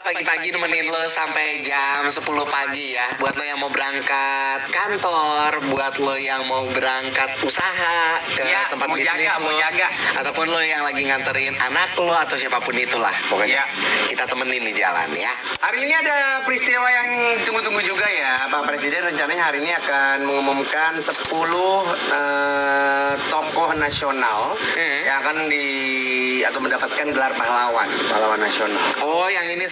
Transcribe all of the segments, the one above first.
pagi-pagi nemenin lo sampai jam 10 pagi ya. Buat lo yang mau berangkat kantor, buat lo yang mau berangkat usaha ke Ya, tempat mau bisnis jaga, lo, mau jaga. ataupun lo yang lagi nganterin anak lo atau siapapun itulah. Pokoknya kita temenin di jalan ya. Hari ini ada peristiwa yang tunggu-tunggu juga ya. Pak Presiden rencananya hari ini akan mengumumkan 10 tokoh nasional yang akan atau mendapatkan gelar pahlawan nasional. Oh, yang ini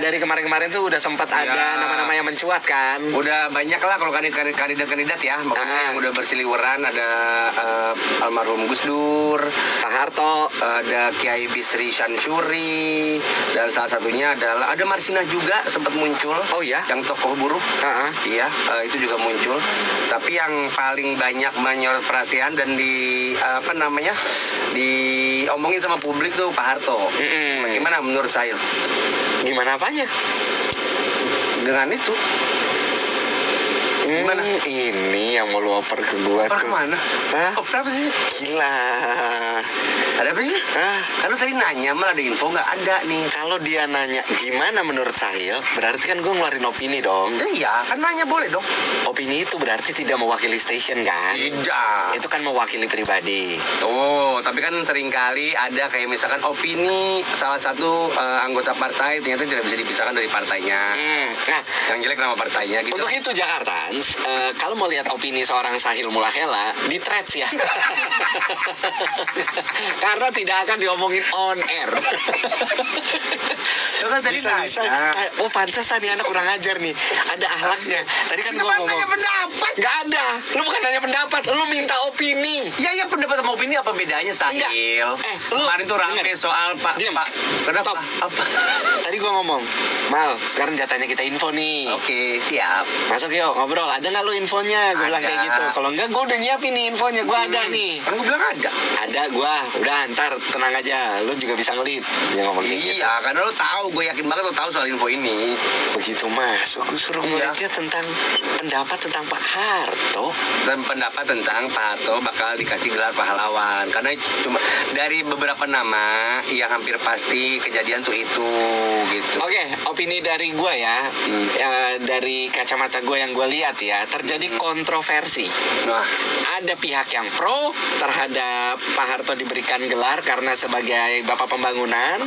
dari kemarin-kemarin tuh udah sempat ada nama-nama yang mencuat kan? Udah banyak lah kalau kandidat ya. Makanya yang udah berseliweran ada almarhum Gus Dur, Pak Harto, ada Kiai Bisri Syamsuri, dan salah satunya adalah ada Marsinah juga sempat muncul. Oh ya? Yang tokoh buruh. Iya, itu juga muncul. Tapi yang paling banyak menyorot perhatian dan diomongin sama publik tuh Pak Harto. Bagaimana menurut saya? Gimana apanya? Dengan itu gimana? Ini yang mau lu oper ke gua Oper tuh. kemana? Hah? Oper apa sih? Gila. Ada apa sih? Hah? Kan lu tadi nanya malah ada info nggak ada nih. Kalau dia nanya gimana menurut Sahil, berarti kan gue ngeluarin opini dong. Iya, kan nanya boleh dong. Opini itu berarti tidak mewakili station kan? Tidak. Itu kan mewakili pribadi. Tuh, tapi kan seringkali ada kayak misalkan opini salah satu anggota partai ternyata tidak bisa dipisahkan dari partainya. Nah, Yang jelek nama partainya gitu. untuk itu Jakarta, kalau mau lihat opini seorang Sahil Mulahela di threads ya. Karena tidak akan diomongin on air. Lu kan tadi Bisa. nanya. Oh, pantesan nih anak kurang ajar nih. Ada akhlaknya. Tadi kan gua ngomong. Nanya pendapat. Nggak ada. Lu bukan nanya pendapat, lu minta opini. Ya pendapat sama opini apa bedanya, Sahil? Lu Kemarin tuh rame denger. soal Pak. Diam. Pak. Kenapa? Stop. Apa? Tadi gua ngomong, Mal, sekarang jatahnya kita info nih. Oke, siap. Masuk yuk, ngobrol. Ada nggak lu infonya? Gue bilang Ada. kayak gitu. Kalau enggak, gue udah nyiapin nih infonya. Gue ada nih. Kan gue bilang ada. Ada gua. Udah, ntar tenang aja. Lu juga bisa ngelit. Dia ngomong kayak gitu. Iya, karena lo tahu, gue yakin banget lo tahu soal info ini. Begitu mas. Gue suruh Iya. ngelitnya tentang pendapat tentang Pak Harto. Dan pendapat tentang Pak Harto bakal dikasih gelar pahlawan. Karena cuma dari beberapa nama yang hampir pasti kejadian tuh itu gitu. Oke, opini dari gue ya. Dari kacamata gue yang gue lihat ya, terjadi kontroversi. Wah, Ada pihak yang pro terhadap Pak Harto diberikan gelar karena sebagai bapak pembangunan.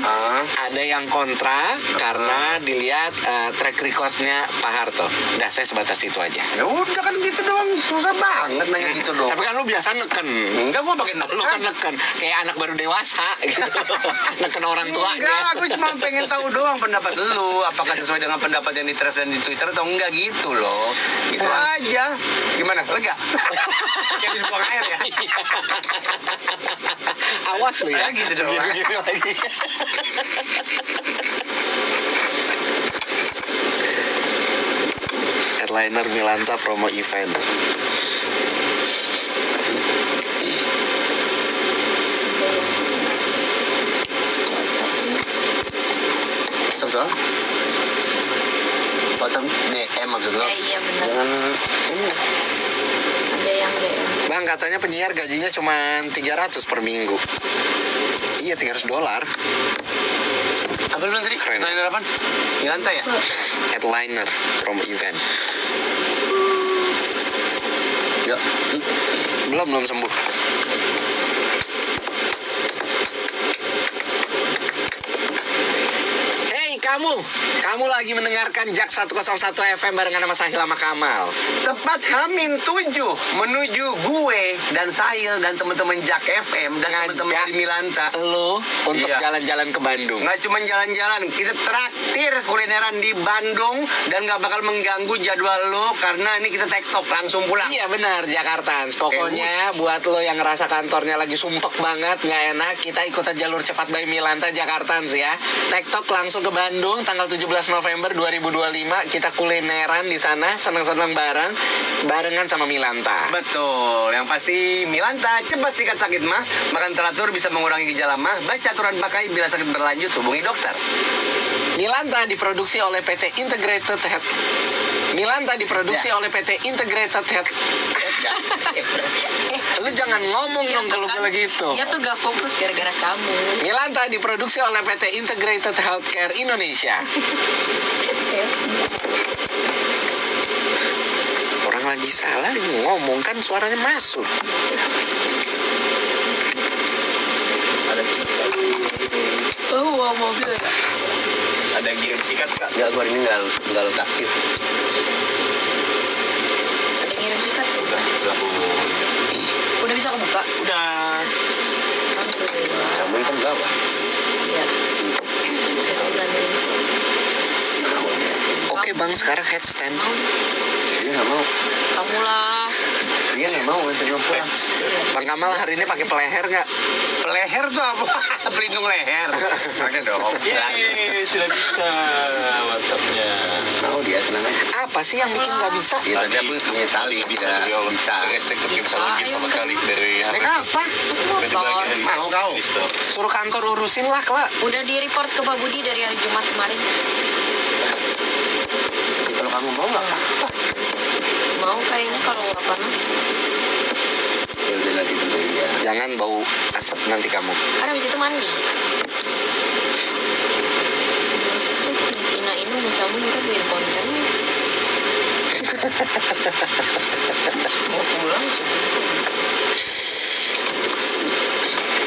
Ada yang kontra karena dilihat track recordnya Pak Harto. Udah, saya sebatas itu aja. ya udah kan gitu doang, susah banget nanya gitu doang. Tapi kan lu biasa neken. Enggak, gue pakai Lu kan neken kayak anak baru dewasa gitu. Neken orang tuanya. Enggak, aku cuma pengen tahu doang pendapat lu, apakah sesuai dengan pendapat yang di threads dan di Twitter atau enggak gitu loh. Itu aja. Gimana? Lega? Kayak habis buang air ya? Awas lu ya. Gitu dong. Gini lagi. Headliner Milanta promo event. Soal? WhatsApp DM maksud lo? Ya, iya benar. Jangan ini. Ada yang DM. Bang, katanya penyiar gajinya cuma 300 per minggu. Iya, $300. Apa lu bilang tadi? Keren. Headliner apaan? Milanta ya? Headliner promo event. Ya. Belum sembuh. Hey kamu lagi mendengarkan Jak 101 FM barengan sama Sahil sama Kamal. Tepat Hamin 7 menuju gue dan Sahil dan teman-teman Jak FM dan teman-teman Ngajak dari Milanta. Lo untuk Iya. jalan-jalan ke Bandung. Nggak cuma jalan-jalan, kita traktir kulineran di Bandung dan nggak bakal mengganggu jadwal lo karena ini kita tektok langsung pulang. Iya benar, Jakarta. Pokoknya buat lo yang ngerasa kantornya lagi sumpek banget, nggak enak, kita ikutan jalur cepat by Milanta Jakarta ya. TikTok langsung ke Bandung tanggal 17 November 2025. Kita kulineran di sana, seneng-seneng barengan sama Milanta. Betul, yang pasti Milanta cepat sikat sakit mah, makan teratur bisa mengurangi gejala mah, baca aturan pakai bila sakit berlanjut hubungi dokter. Milanta diproduksi oleh PT Integrated Health. Milanta diproduksi oleh PT Integrated Health. Lu jangan ngomong dong kalau gue lagi itu. Dia tuh gak fokus gara-gara kamu. Milanta diproduksi oleh PT Integrated Healthcare Indonesia. Orang lagi salah dia ngomong kan suaranya masuk. Oh, wow, mobil ya? Ada giring sikat kak? Enggak, gue hari ini nggak lu taksir. Ada ngirim sikat? Udah Udah bisa kebuka? udah. Alhamdulillah. Kamu kan berapa? Iya. Oke bang, sekarang headstand. Dia nggak mau. Kamu lah. Dia nggak mau nganterin lo pulang. Bang Kamal hari ini pakai peleher nggak? Leher tuh apa? Pelindung leher. Pakai dong. Yeay, sudah bisa WhatsApp-nya. Mau dia tenang aja. Apa sih yang bikin nggak bisa? Iya, tadi aku menyesali bisa. Bisa. Hashtag terkini Bisa, login sama ayo. sekali dari Naik apa? Motor. Mau kau? Suruh kantor urusin lah, Kla. Udah di report ke Pak Budi dari hari Jumat kemarin. Kalau kamu mau nggak apa-apa. Mau kayaknya kalau nggak panas. Ya udah nanti dulu ya. Jangan bau asap nanti kamu. Karena habis itu mandi. Ina ini mencabut kan biar konten. Mau pulang sih.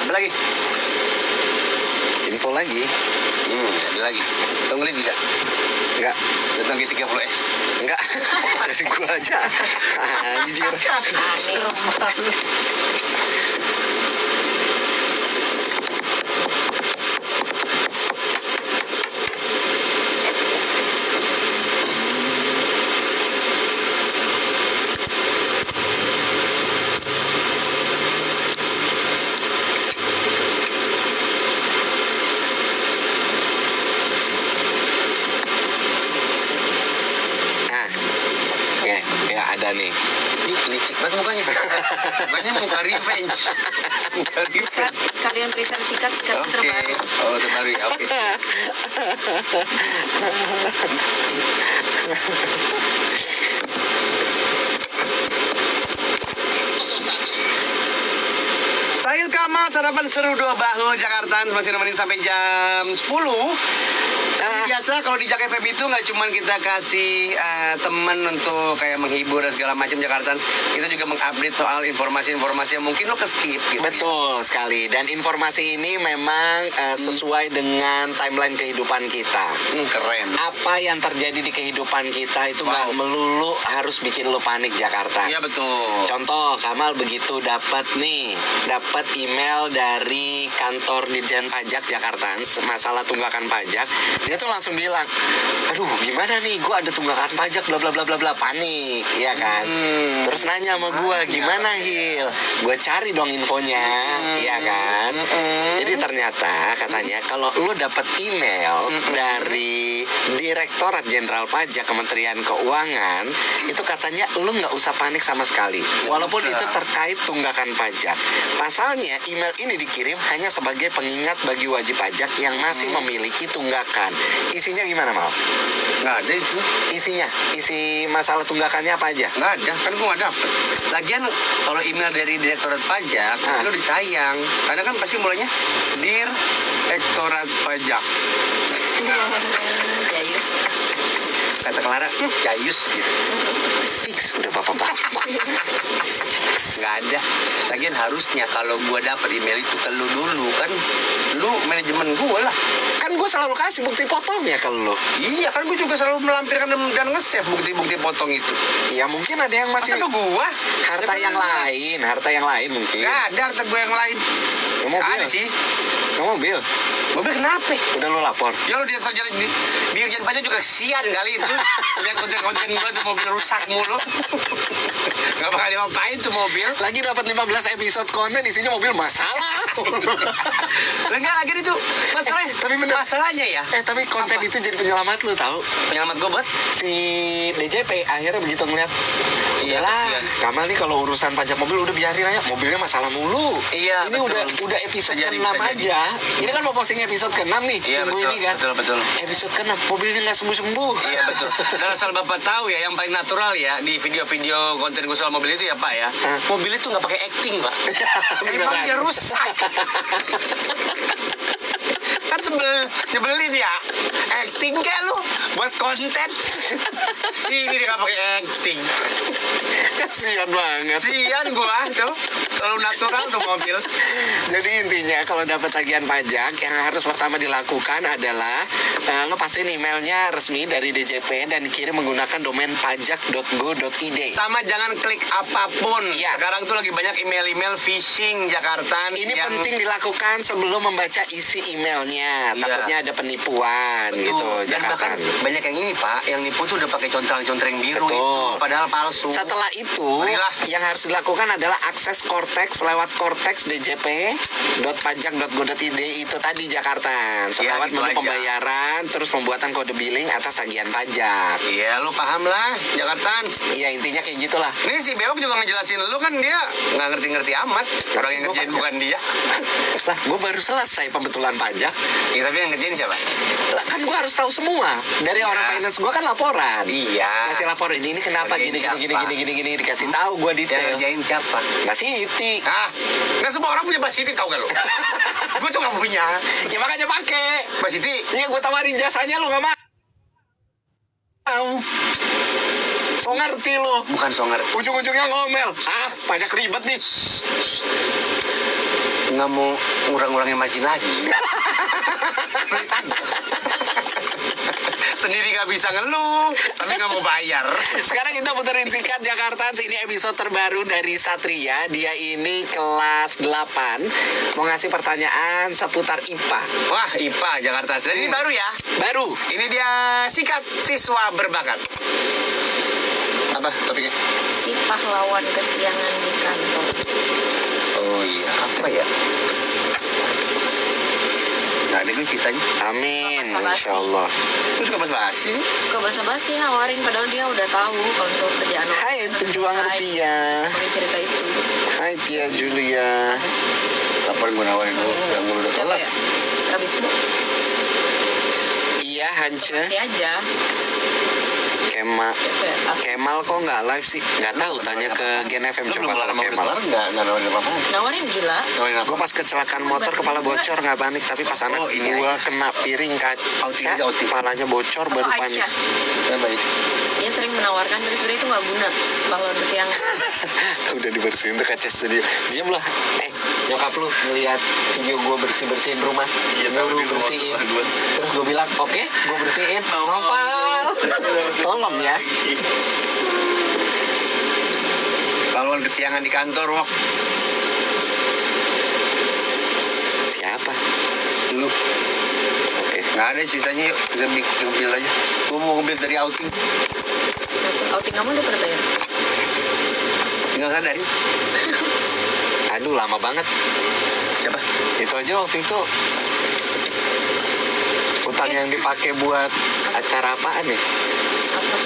Apa lagi? Info lagi? Ada lagi. Tunggu lihat bisa. Enggak. Datang ke 30S. Enggak. Dari gua aja. Anjir. Aneh. Ah. Ya ada nih. Ih, licik banget mukanya. Mukanya muka revenge. Muka revenge. Sekalian periksa sikat Oke. terbaru. Oh, terbaru ya. Oke. Sahil Kamal, sarapan seru dua bahu Jakarta masih nemenin sampai jam 10. Seperti biasa kalau di Jak FM itu nggak cuma kita kasih teman untuk kayak menghibur dan segala macam Jakarta, kita juga mengupdate soal informasi-informasi yang mungkin lo keskip gitu. Betul sekali. Dan informasi ini memang sesuai dengan timeline kehidupan kita. Keren. Apa yang terjadi di kehidupan kita itu nggak melulu harus bikin lo panik Jakarta. Iya betul. Contoh, Kamal begitu dapat email dari kantor Ditjen Pajak Jakarta masalah tunggakan pajak, dia tuh langsung bilang, aduh gimana nih, gue ada tunggakan pajak bla bla bla bla bla, panik, ya kan? Terus nanya sama gue, gimana Hil? Gue cari dong infonya, ya kan? Jadi ternyata katanya kalau lo dapat email dari Direktorat Jenderal Pajak Kementerian Keuangan, itu katanya lo nggak usah panik sama sekali, walaupun itu terkait tunggakan pajak. Pasalnya email ini dikirim hanya sebagai pengingat bagi wajib pajak yang masih memiliki tunggakan. Isinya gimana, Mal? Nggak ada sih. Isinya, isi masalah tunggakannya apa aja? Nggak ada, kan gue nggak dapet. Lagian kalau email dari Direktorat Pajak, lo disayang. Karena kan pasti mulainya Direktorat Pajak. Jayus. Kata Clara, jayus gitu. Fix, udah bapak-bapak. Nggak ada. Lagian harusnya kalau gue dapet email itu ke lu dulu kan, lu manajemen gue lah. Kan gue selalu kasih bukti potongnya ke lo. Iya kan gue juga selalu melampirkan dan nge-save bukti-bukti potong itu. Ya mungkin ada yang masih Masa ke gua? harta yang lain mungkin. Nggak ada harta gue yang lain. Ke Nggak mobil. ada sih. Ke mobil. Mobil kenapa? Udah lo lapor. Ya lo Dirjen Pajak juga kesian kali itu. Lihat konten-konten gue tuh mobil rusak mulu. Gak bakal diapain tuh mobil. Lagi dapat 15 episode konten isinya mobil masalah. Enggak lagi itu masalahnya. Tapi bener Masalahnya ya, Tapi konten itu jadi penyelamat lu tahu. penyelamat gue buat. Si DJP akhirnya begitu ngeliat, Iya, lah, kasihan. Kamal nih kalau urusan pajak mobil udah biarin aja, mobilnya masalah mulu. Iya, Ini betul. udah episode Bisa jadi, ke-6 bisa jadi. aja. Ini kan mau posting episode ke-6 nih, Iya, minggu betul, ini kan. betul. Episode ke-6, mobilnya nggak sembuh-sembuh. Iya betul. Dan asal Bapak tahu ya, yang paling natural ya di video-video konten gue soal mobil itu ya Pak ya. Hah? Mobil itu nggak pakai acting Pak. Emang Beneran. dia rusak. Kan nyebelin ya. Acting kayak lu buat konten. Ini dia nggak pakai acting. Kasihan banget. Sian gua tuh. Selalu natural tuh mobil. Jadi intinya kalau dapat tagihan pajak yang harus pertama dilakukan adalah lo pastiin emailnya resmi dari DJP dan dikirim menggunakan domain pajak.go.id. Sama jangan klik apapun. Iya. Sekarang tuh lagi banyak email-email phishing Jakarta. Ini yang penting dilakukan sebelum membaca isi emailnya. Iya. Takutnya ada penipuan Betul. gitu, Dan bahkan Jakarta. banyak yang ini Pak, yang nipu tuh udah pakai contreng-contreng biru Betul. itu, padahal palsu. Setelah itu, Marilah. yang harus dilakukan adalah akses Cortex lewat Cortex djp.pajak.go.id itu tadi Jakarta. Lewat gitu menu aja. pembayaran, terus pembuatan kode billing atas tagihan pajak. Iya, lu paham lah, Jakarta. Ya intinya kayak gitulah. Ini si Bewok juga ngejelasin lu kan dia nggak ngerti-ngerti amat. Orang yang Gua ngerjain pajak. bukan dia. Lah, gue baru selesai pembetulan pajak. Ya, tapi yang ngerjain siapa? Lah, kan gue harus tahu semua. Dari Iya. orang finance gue kan laporan. Iya. Kasih laporan ini kenapa Ngerjain gini siapa? dikasih tahu gue Yang detail. ngerjain siapa? Mbak Siti. Ah, nggak semua orang punya Mbak Siti tau gak lu? Gue tuh nggak punya. Ya makanya pakai. Mbak Siti, Iya gue tawarin jasanya lu nggak mau. So ngerti lo. bukan so ngerti. Ujung-ujungnya ngomel. Ah, pajak ribet nih. Nggak mau ngurang-ngurangin margin lagi. Pelit aja. Sendiri nggak bisa ngeluh, tapi nggak mau bayar. Sekarang kita puterin singkat Jakarta. Ini episode terbaru dari Satria. Dia ini kelas 8. Mau ngasih pertanyaan seputar IPA. Wah, IPA Jakarta. Ini baru ya. Baru. Ini dia sikap siswa berbakat. Apa topiknya? Si pahlawan kesiangan di kantor. Oh iya, apa ya? Nah, ini gue ceritanya. Amin. Basa-basi. Insya Allah. Lu suka basa-basi sih? Suka basa-basi nawarin padahal dia udah tahu kalau misalnya kerjaan Hai, udah pejuang selesai. rupiah. Sebagai cerita itu. Hai Tia Julia. Kapan gue nawarin lu yang gue udah Siapa tolak? ya? Kabismu. Iya Hance. Masih aja. Kemal. Siapa ya? Ah, Kemal kok nggak live sih? Nggak tahu. Tanya ke Gen FM Lu coba belum kalau lama Kemal. keluar nggak nawarin apa-apa? nawarin gila. Nawarin apa? Gue pas kecelakaan motor kepala bocor nggak panik, tapi pas anak Oh, ini gue aja. kena piring Outing kaca, aja, outing. kepalanya bocor baru Oh, panik. Aisyah. Kenapa itu? Dia sering menawarkan tapi sebenarnya itu nggak guna. Pahlawan kesiangan. Udah dibersihin tuh kaca studio. Diam lah. Nyokap lu ngeliat video gue bersih-bersihin rumah. Iya, Gue tahu di rumah bersihin. gua. Terus gue bilang, oke, gue bersihin. Noval. Tolong ya. Pahlawan kesiangan di kantor, Wok. Siapa? Lu. Oke. Nggak ada ceritanya, yuk. Kita bikin mobil aja. Gue mau mobil dari outing. Outing kamu udah pernah bayar? Tinggal sadari. Aduh, lama banget. Siapa? Itu aja waktu itu utang yang dipakai buat acara apaan ya? Apa?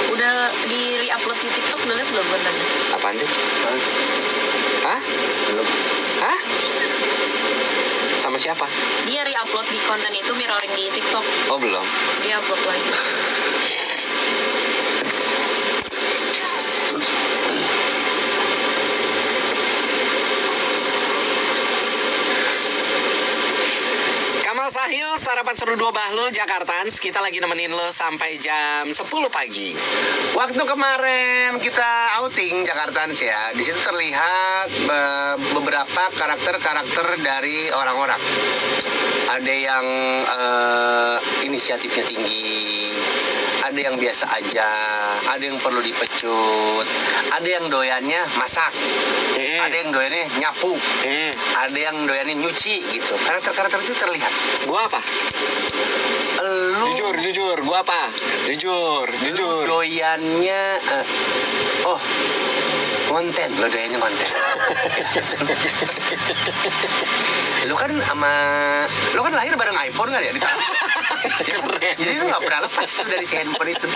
Udah di re-upload di TikTok udah liat belum kontennya? Apaan sih? Hah? Belum. Hah? Sama siapa? Dia re-upload di konten itu mirroring di TikTok. Oh belum. Dia upload lagi. Kamal Sahil, sarapan seru 2 Bahlul, Jakartans. Kita lagi nemenin lo sampai jam 10 pagi. Waktu kemarin kita outing Jakartans ya, di situ terlihat beberapa karakter-karakter dari orang-orang. Ada yang inisiatifnya tinggi, ada yang biasa aja, ada yang perlu dipecut, ada yang doyannya masak, ada yang doyannya nyapu, ada yang doyannya nyuci gitu. Karakter-karakter itu terlihat. Gua apa? Lu Jujur, gua apa? Jujur. Lu doyannya konten, lo doyannya konten. Lo kan lahir bareng iPhone kan ya? Keren. Jadi lo nggak pernah lepas tuh dari si handphone itu.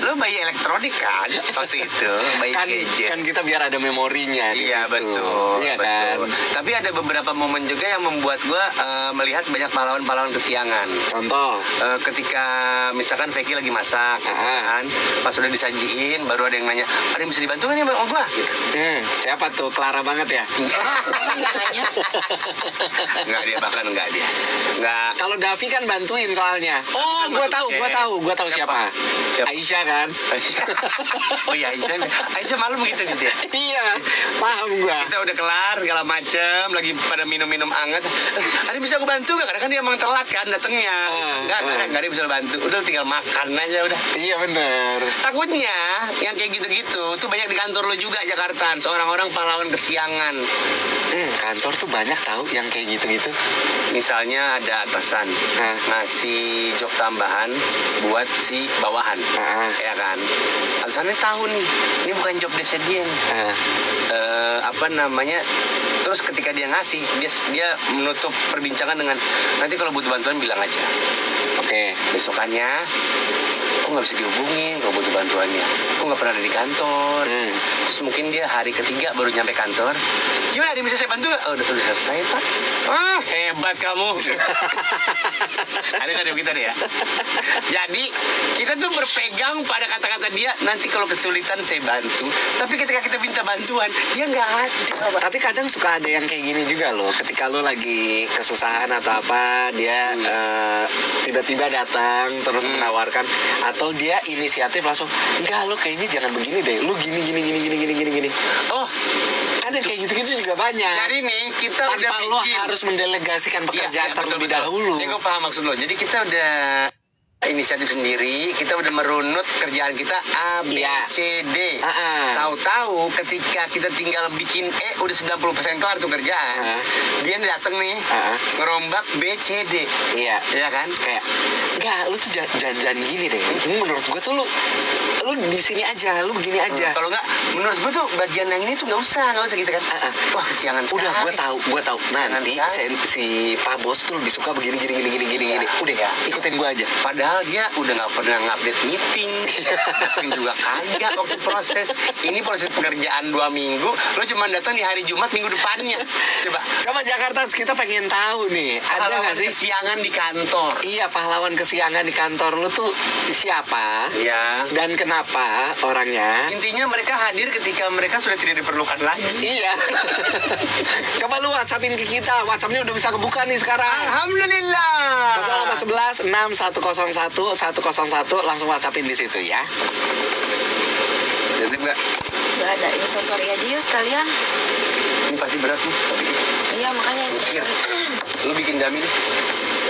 Lo bayi elektronik kan waktu itu, bayi gadget. Kan kita biar ada memorinya di Iya situ. betul, Iya betul. kan. Tapi ada beberapa momen juga yang membuat gue melihat banyak pahlawan-pahlawan kesiangan. Contoh. Ketika misalkan Vicky lagi masak, kan, pas udah disajiin, baru ada yang nanya, ada yang bisa dibantu nggak nih sama gua? Gitu. Siapa tuh? Clara banget ya. Enggak nanya. Enggak dia, bahkan enggak dia. Enggak. Kalau Davi kan bantuin soalnya. Oh, Kan gua masuk tahu siapa. Siapa? Aisyah kan? Oh iya, Aisyah malu begitu gitu ya. Iya, paham gua. Kita udah kelar segala macem, lagi pada minum-minum anget. Ada yang bisa aku bantu gak? Karena kan dia emang telat kan datangnya. Enggak ada yang bisa bantu. Udah tinggal makan aja udah. Iya bener. Takutnya yang kayak gitu-gitu tuh banyak di kantor lo juga Jakarta. Seorang-orang pahlawan kesiangan. Kantor tuh banyak tahu yang kayak gitu-gitu. Misalnya ada atasan ngasih job tambahan buat si bawahan, ya kan? Atasannya tahu nih, ini bukan job desk dia nih. Terus ketika dia ngasih, dia menutup perbincangan dengan nanti kalau butuh bantuan bilang aja. Oke. Besokannya, kok nggak bisa dihubungin kalau butuh bantuannya? Kok nggak pernah ada di kantor? Terus mungkin dia hari ketiga baru nyampe kantor. Gimana, ada yang bisa saya bantu nggak? Oh, udah selesai Pak. Wah, hebat kamu. Ada begitu deh ya. Jadi kita tuh berpegang pada kata-kata dia. Nanti kalau kesulitan saya bantu. Tapi ketika kita minta bantuan, dia nggak ada. Tapi kadang suka ada yang kayak gini juga loh. Ketika lo lagi kesusahan atau apa, dia tiba-tiba datang terus menawarkan, atau dia inisiatif langsung, enggak lo kayaknya jangan begini deh, lo gini. Oh, Ada kayak gitu-gitu juga banyak. jadi nih kita udah Tanpa lo bikin. harus mendelegasikan pekerjaan Iya, terlebih betul. dahulu. Ya, gue paham maksud lo. Jadi kita udah inisiatif sendiri, kita udah merunut kerjaan kita A, B, Iya. C, D. Tahu-tahu ketika kita tinggal bikin udah 90% kelar tuh kerjaan. Dia dateng nih, ngerombak B, C, D. Iya. Iya kan? Kayak, enggak, lu tuh jangan gini deh. Menurut gua tuh lu di sini aja, lu begini aja. Kalau nggak, menurut gue tuh bagian yang ini tuh nggak usah gitu kan. Wah, kesiangan sekali. Udah, gua tahu. Nanti si Pak Bos tuh lebih suka begini. Udah ya, ikutin gua aja. Padahal dia udah nggak pernah ngupdate meeting juga kagak waktu proses. Ini proses pekerjaan 2 minggu, lo cuma datang di hari Jumat minggu depannya. Coba Jakarta, kita pengen tahu nih, ada nggak sih kesiangan di kantor? Iya, pahlawan kesiangan di kantor lu tuh siapa? Iya. Dan kenapa orangnya? Intinya mereka hadir ketika mereka sudah tidak diperlukan lagi. Iya. Coba lu WhatsAppin ke kita. WhatsAppnya udah bisa kebuka nih sekarang. Alhamdulillah. 0811 6101 101, langsung WhatsAppin di situ ya. Jadi enggak. Gak ada instastory aja yuk sekalian. Ini pasti berat nih. Iya makanya. Lu bikin dami deh.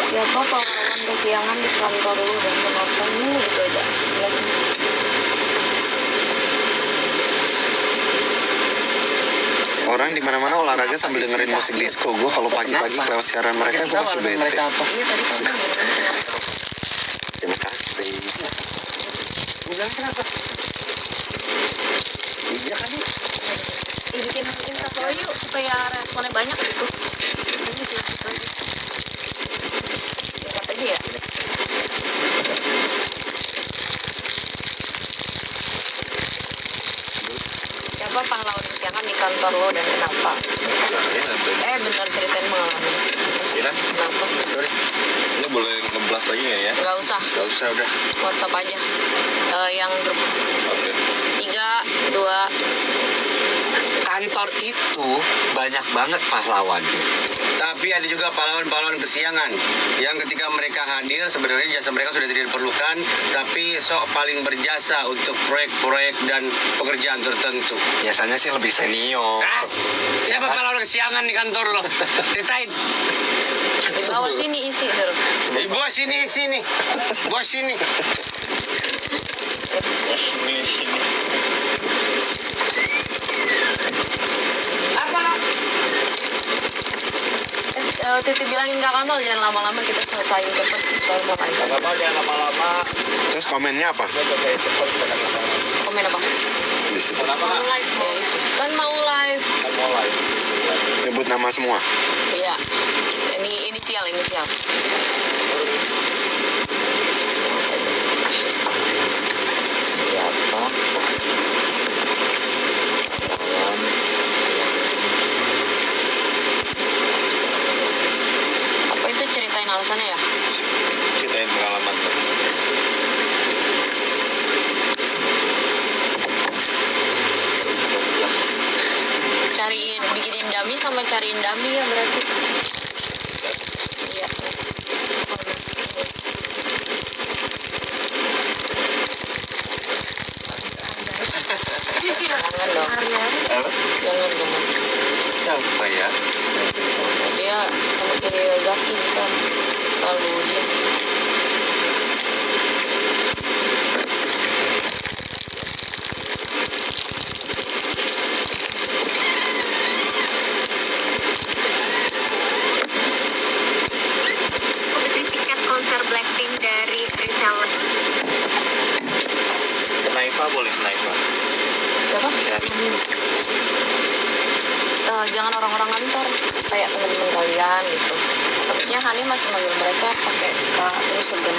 Ya apa pahlawan kesiangan di kantor lu dan penonton lu gitu aja. Jelas nih. Orang di mana-mana olahraga sambil dengerin musik disco. Gue kalau pagi-pagi lewat siaran mereka, gue masih bete. Iya tadi kamu Terima kasih. Bilang kenapa? Iya kan nih. bikin instastory yuk supaya responnya banyak gitu. Ini sih gitu. Singkat aja ya. Siapa pahlawan kesiangan di kantor lo dan kenapa? Benar ceritain pengalaman. Iya. Kenapa? Ini boleh ngeblas lagi nggak ya? Nggak usah, Gak usah udah. WhatsApp aja. Yang grup Oke. 3, 2. Kantor itu banyak banget pahlawannya. Tapi ada juga pahlawan-pahlawan kesiangan yang ketika mereka hadir sebenarnya jasa mereka sudah tidak diperlukan, tapi sok paling berjasa untuk proyek-proyek dan pekerjaan tertentu. Biasanya sih lebih senior. Siapa pahlawan kesiangan di kantor lo? Ceritain. Di bawah sini isi suruh. Bos sini. Bos sini. Sini. Titi bilangin Kak Kamal jangan lama-lama, kita selesaiin cepet soal mau live. Apa jangan lama-lama. Terus komennya apa? Komen apa? Di situ. Kenapa? Mau live kan mau live. Kan mau live. Nyebut nama semua. Iya. Ini inisial. Siapa? Calon yang... Apa itu, ceritain alasannya ya? Ceritain pengalaman. Cariin, bikinin dummy sama cariin dummy ya berarti. Iya. Jangan dong. Apa? Jangan dong. Siapa ya? Dia sama kayak Zaki kan. Lalu dia. Beli tiket konser Blackpink dari reseller. Naifa boleh, Naifa. Siapa? Cari. Jangan orang-orang kantor, kayak teman-teman kalian gitu. Takutnya Hani masih manggil mereka pakai Kak terus segan.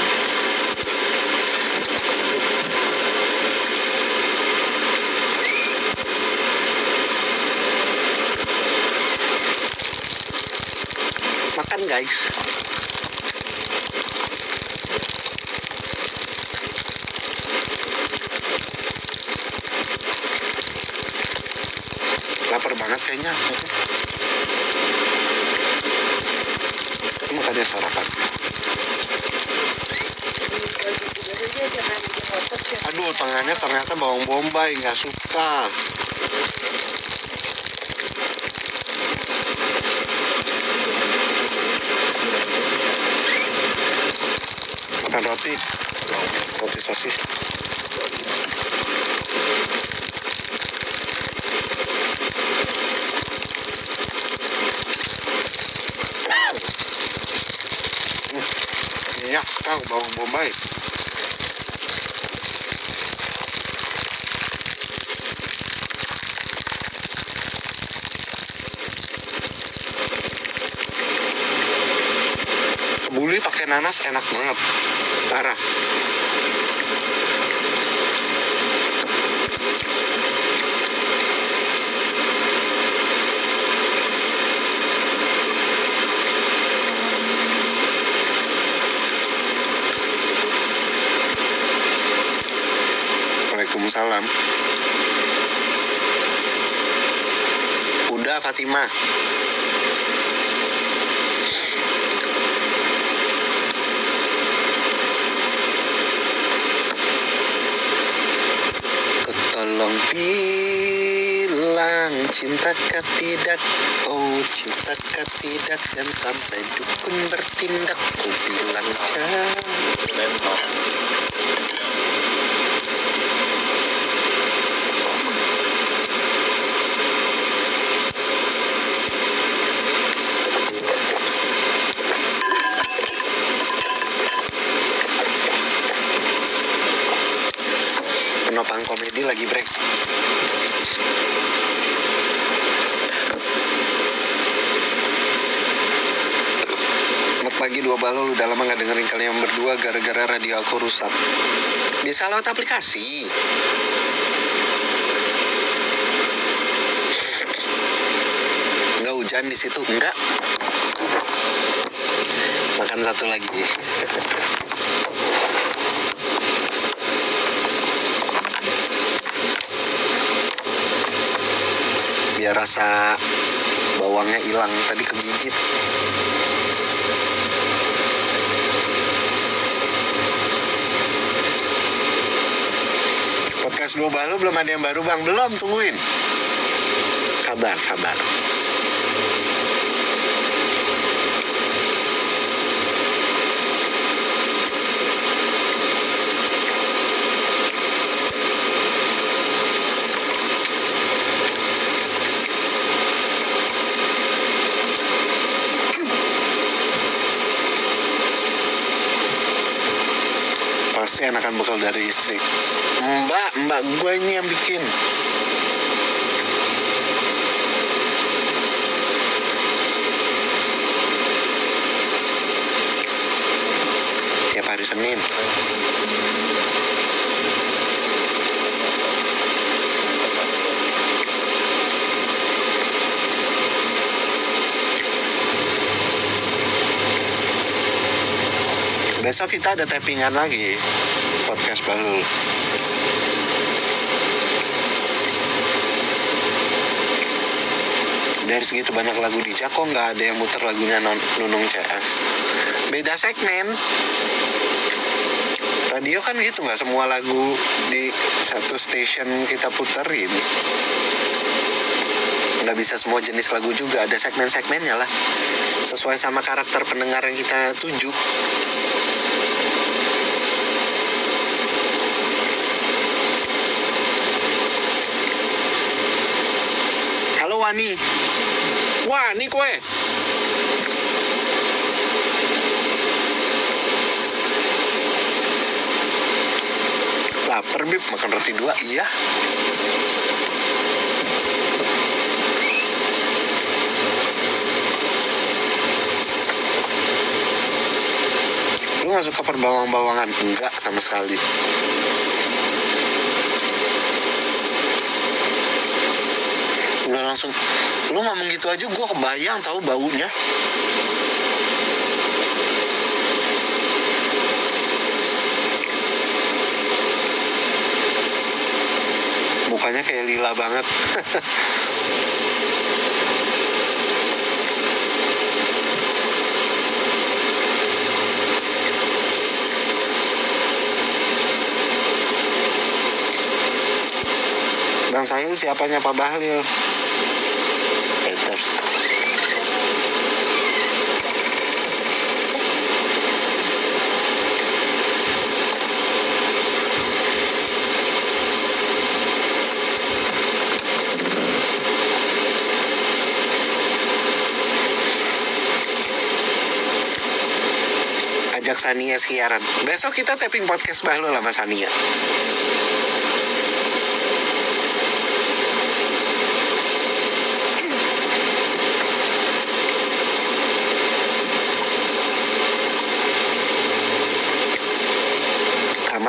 Makan guys. Lapar banget kayaknya. Makanya sarapan. Aduh, tangannya ternyata bawang bombay, nggak suka. Makan roti sosis. Minyak kau bawang bombay. Kebuli pakai nanas enak banget. Parah. Waalaikumsalam. Udah Fatimah. Tolong bilang cintakah tidak, oh cintakah tidak, dan sampai dukun bertindak, ku bilang jangan. Lempar. Penopang komedi lagi break. Selamat pagi dua balol, udah lama gak dengerin kalian berdua gara-gara radio aku rusak. Bisa lewat aplikasi. Nggak hujan di situ? Enggak. Makan satu lagi. Biar rasa bawangnya hilang, tadi kegigit. Podcast dua balu belum ada yang baru bang, belum, tungguin. Kabar. Pasti enakan bekal dari istri. Mbak gue ini yang bikin. hari Senin. Besok kita ada tappingan lagi podcast Bahlul. Dari segitu banyak lagu di Jak, kok nggak ada yang muter lagunya Nunung CS. Beda segmen. Radio kan gitu, nggak semua lagu di satu station kita puterin. Nggak bisa semua jenis lagu juga, ada segmen-segmennya lah. Sesuai sama karakter pendengar yang kita tuju. Halo Wani. Wah, ini kue. Lapar, Bib, makan roti 2, iya. Lu gak suka perbawang-bawangan? Enggak, sama sekali. Udah langsung, lu ngomong gitu aja gue kebayang tahu baunya. Mukanya kayak lila banget. Bang Sahil siapanya Pak Bahlil? Peter. Ajak Sania siaran. Besok kita tapping podcast Bahlul sama Sania.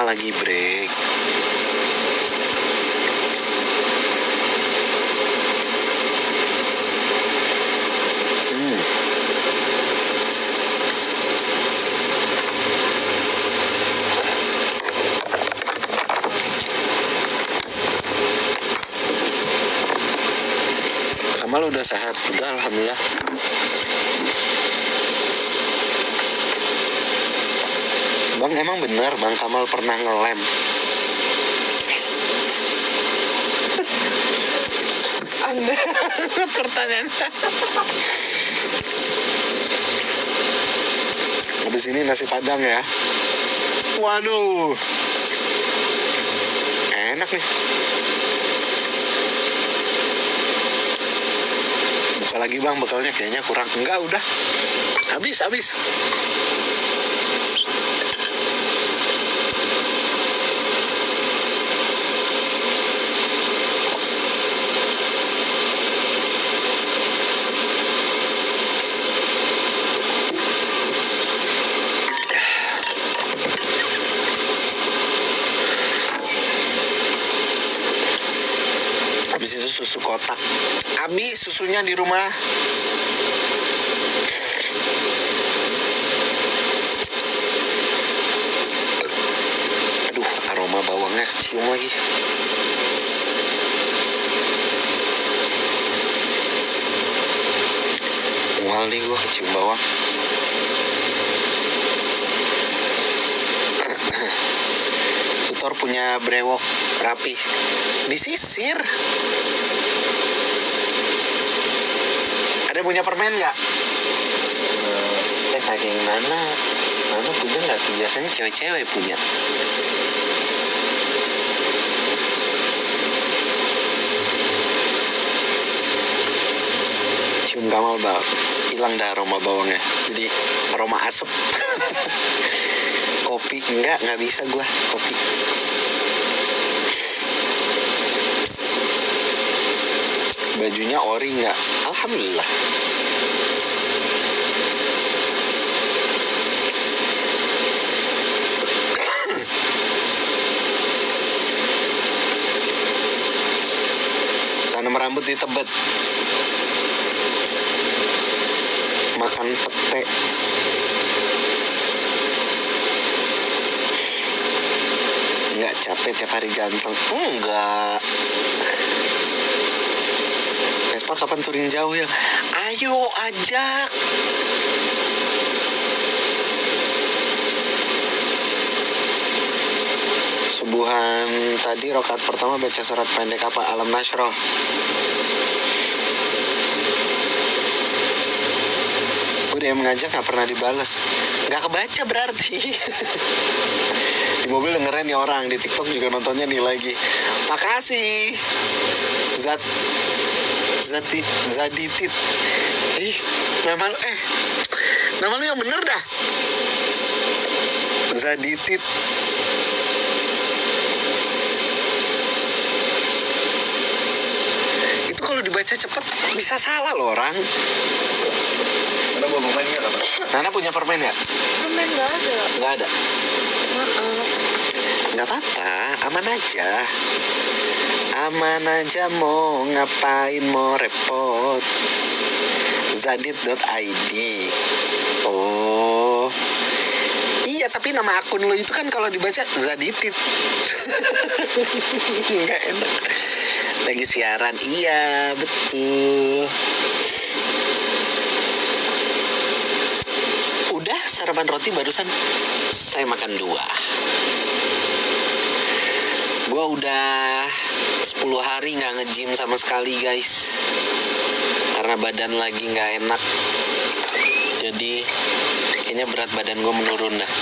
Lagi break. Kamal udah sehat, udah alhamdulillah. Bang, emang bener Bang Kamal pernah ngelem? Anda pertanyaan. Habis ini nasi padang ya. Waduh, enak nih. Buka lagi Bang, bekalnya kayaknya kurang. Enggak, udah habis. Habis itu susu kotak. Abi, susunya di rumah. Aduh, aroma bawangnya kecium lagi. Mual nih gue kecium bawang. Tutor punya brewok rapi, disisir. Ada punya permen nggak? Kayak yang mana punya nggak tuh? Biasanya cewek-cewek punya. Cium Kamal hilang dah aroma bawangnya, jadi aroma asap. Kopi nggak bisa gua kopi. Bajunya ori nggak? Alhamdulillah. rambut ditebet. Makan pete. Nggak capek tiap hari ganteng? Enggak. Vespa kapan touring jauh ya? Ayo ajak. Subuhan tadi rakaat pertama baca surat pendek apa? Alam Nasroh. Gue dia mengajak gak pernah dibales. Gak kebaca berarti. Di mobil dengerin nih orang, di TikTok juga nontonnya nih lagi. Makasih Zaditit. Ih, nama lu yang bener dah. Zaditit. Itu kalau dibaca cepet bisa salah loh orang. Karena bawa pemain nggak apa? Nana punya permen ya? Permen nggak ada. Nggak ada. Maaf. Nggak apa-apa, aman aja. Aman aja, mau ngapain, mau repot. Zadit.id. Oh. Iya, tapi nama akun lo itu kan kalau dibaca Zaditit. Nggak enak. Lagi siaran, iya betul. Udah sarapan roti barusan saya makan 2. Gua udah 10 hari nggak nge-gym sama sekali guys, karena badan lagi nggak enak. Jadi kayaknya berat badan gue menurun dah.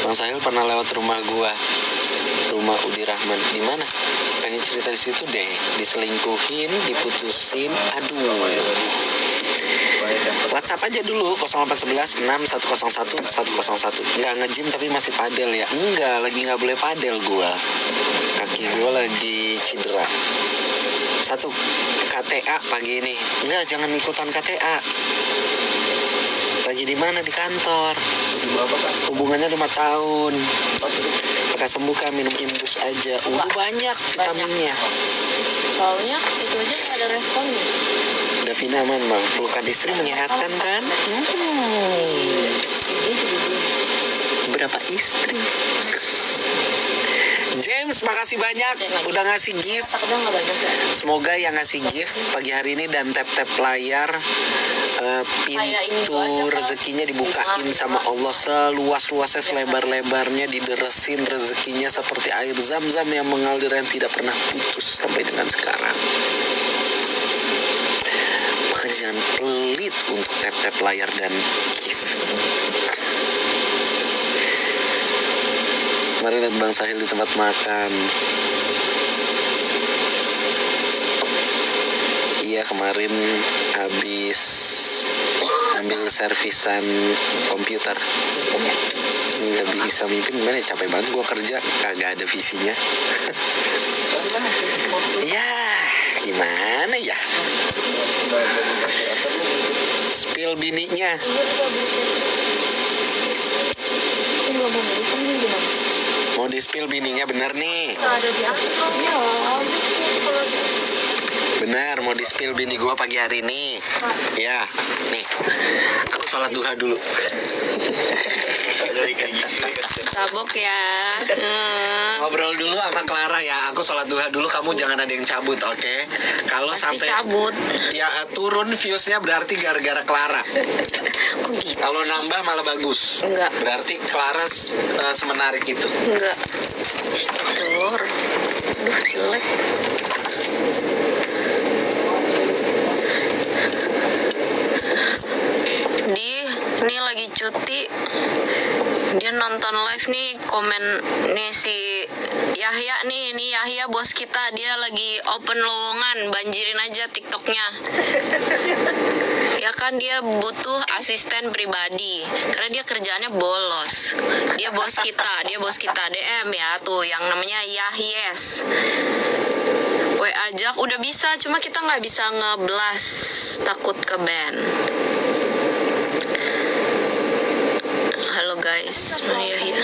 Bang Sahil pernah lewat rumah gua, rumah Udi Rahman. Di mana? Pengen cerita di situ deh. Diselingkuhin, diputusin. Aduh. WhatsApp aja dulu 0811 6101 101. Nggak nge-gym tapi masih padel ya? Enggak, lagi nggak boleh padel gua. Kaki gua lagi cedera. 1 KTA pagi ini. Enggak, jangan ikutan KTA. Lagi di mana? Di kantor. Hubungannya 5 tahun. Maka sembuh kan, minum imbus aja. Udah banyak vitaminnya. Soalnya itu aja nggak ada responnya. Davina aman bang, pelukan istri menyehatkan kan? Berapa istri? James, makasih banyak udah ngasih gift. Takutnya nggak banyak ya. Semoga yang ngasih gift pagi hari ini dan tap-tap layar, pintu rezekinya dibukain sama Allah seluas-luasnya, selebar-lebarnya, dideresin rezekinya seperti air zam-zam yang mengalir yang tidak pernah putus sampai dengan sekarang. Makanya jangan pelit untuk tap-tap layar dan gift. Kemarin lihat Bang Sahil di tempat makan. Iya, kemarin habis ambil servisan komputer. Nggak bisa mimpin, gimana ya, capek banget gua kerja, kagak ada visinya. Ya, gimana ya? Spill bininya. Mau di spill bininya bener nih. Ada di Astro ya. Bener, mau di spill bini gua pagi hari ini. Ya, nih. Aku sholat duha dulu. Tabok ya. Ngobrol dulu sama Clara ya. Aku sholat duha dulu, kamu jangan ada yang cabut, oke? Kalau Pasti sampai cabut. ya turun viewsnya berarti gara-gara Clara. Kok gitu? Kalau nambah malah bagus. Enggak. Berarti Clara semenarik itu. Enggak. Telur. Aduh, jelek. Ini lagi cuti. Dia nonton live nih, komen nih si Yahya nih, ini Yahya bos kita, dia lagi open lowongan, banjirin aja TikToknya. Ya kan dia butuh asisten pribadi karena dia kerjaannya bolos. Dia bos kita DM ya tuh yang namanya Yahyes. Ajak udah bisa, cuma kita nggak bisa ngeblas, takut ke ban. Halo guys, Maria ya.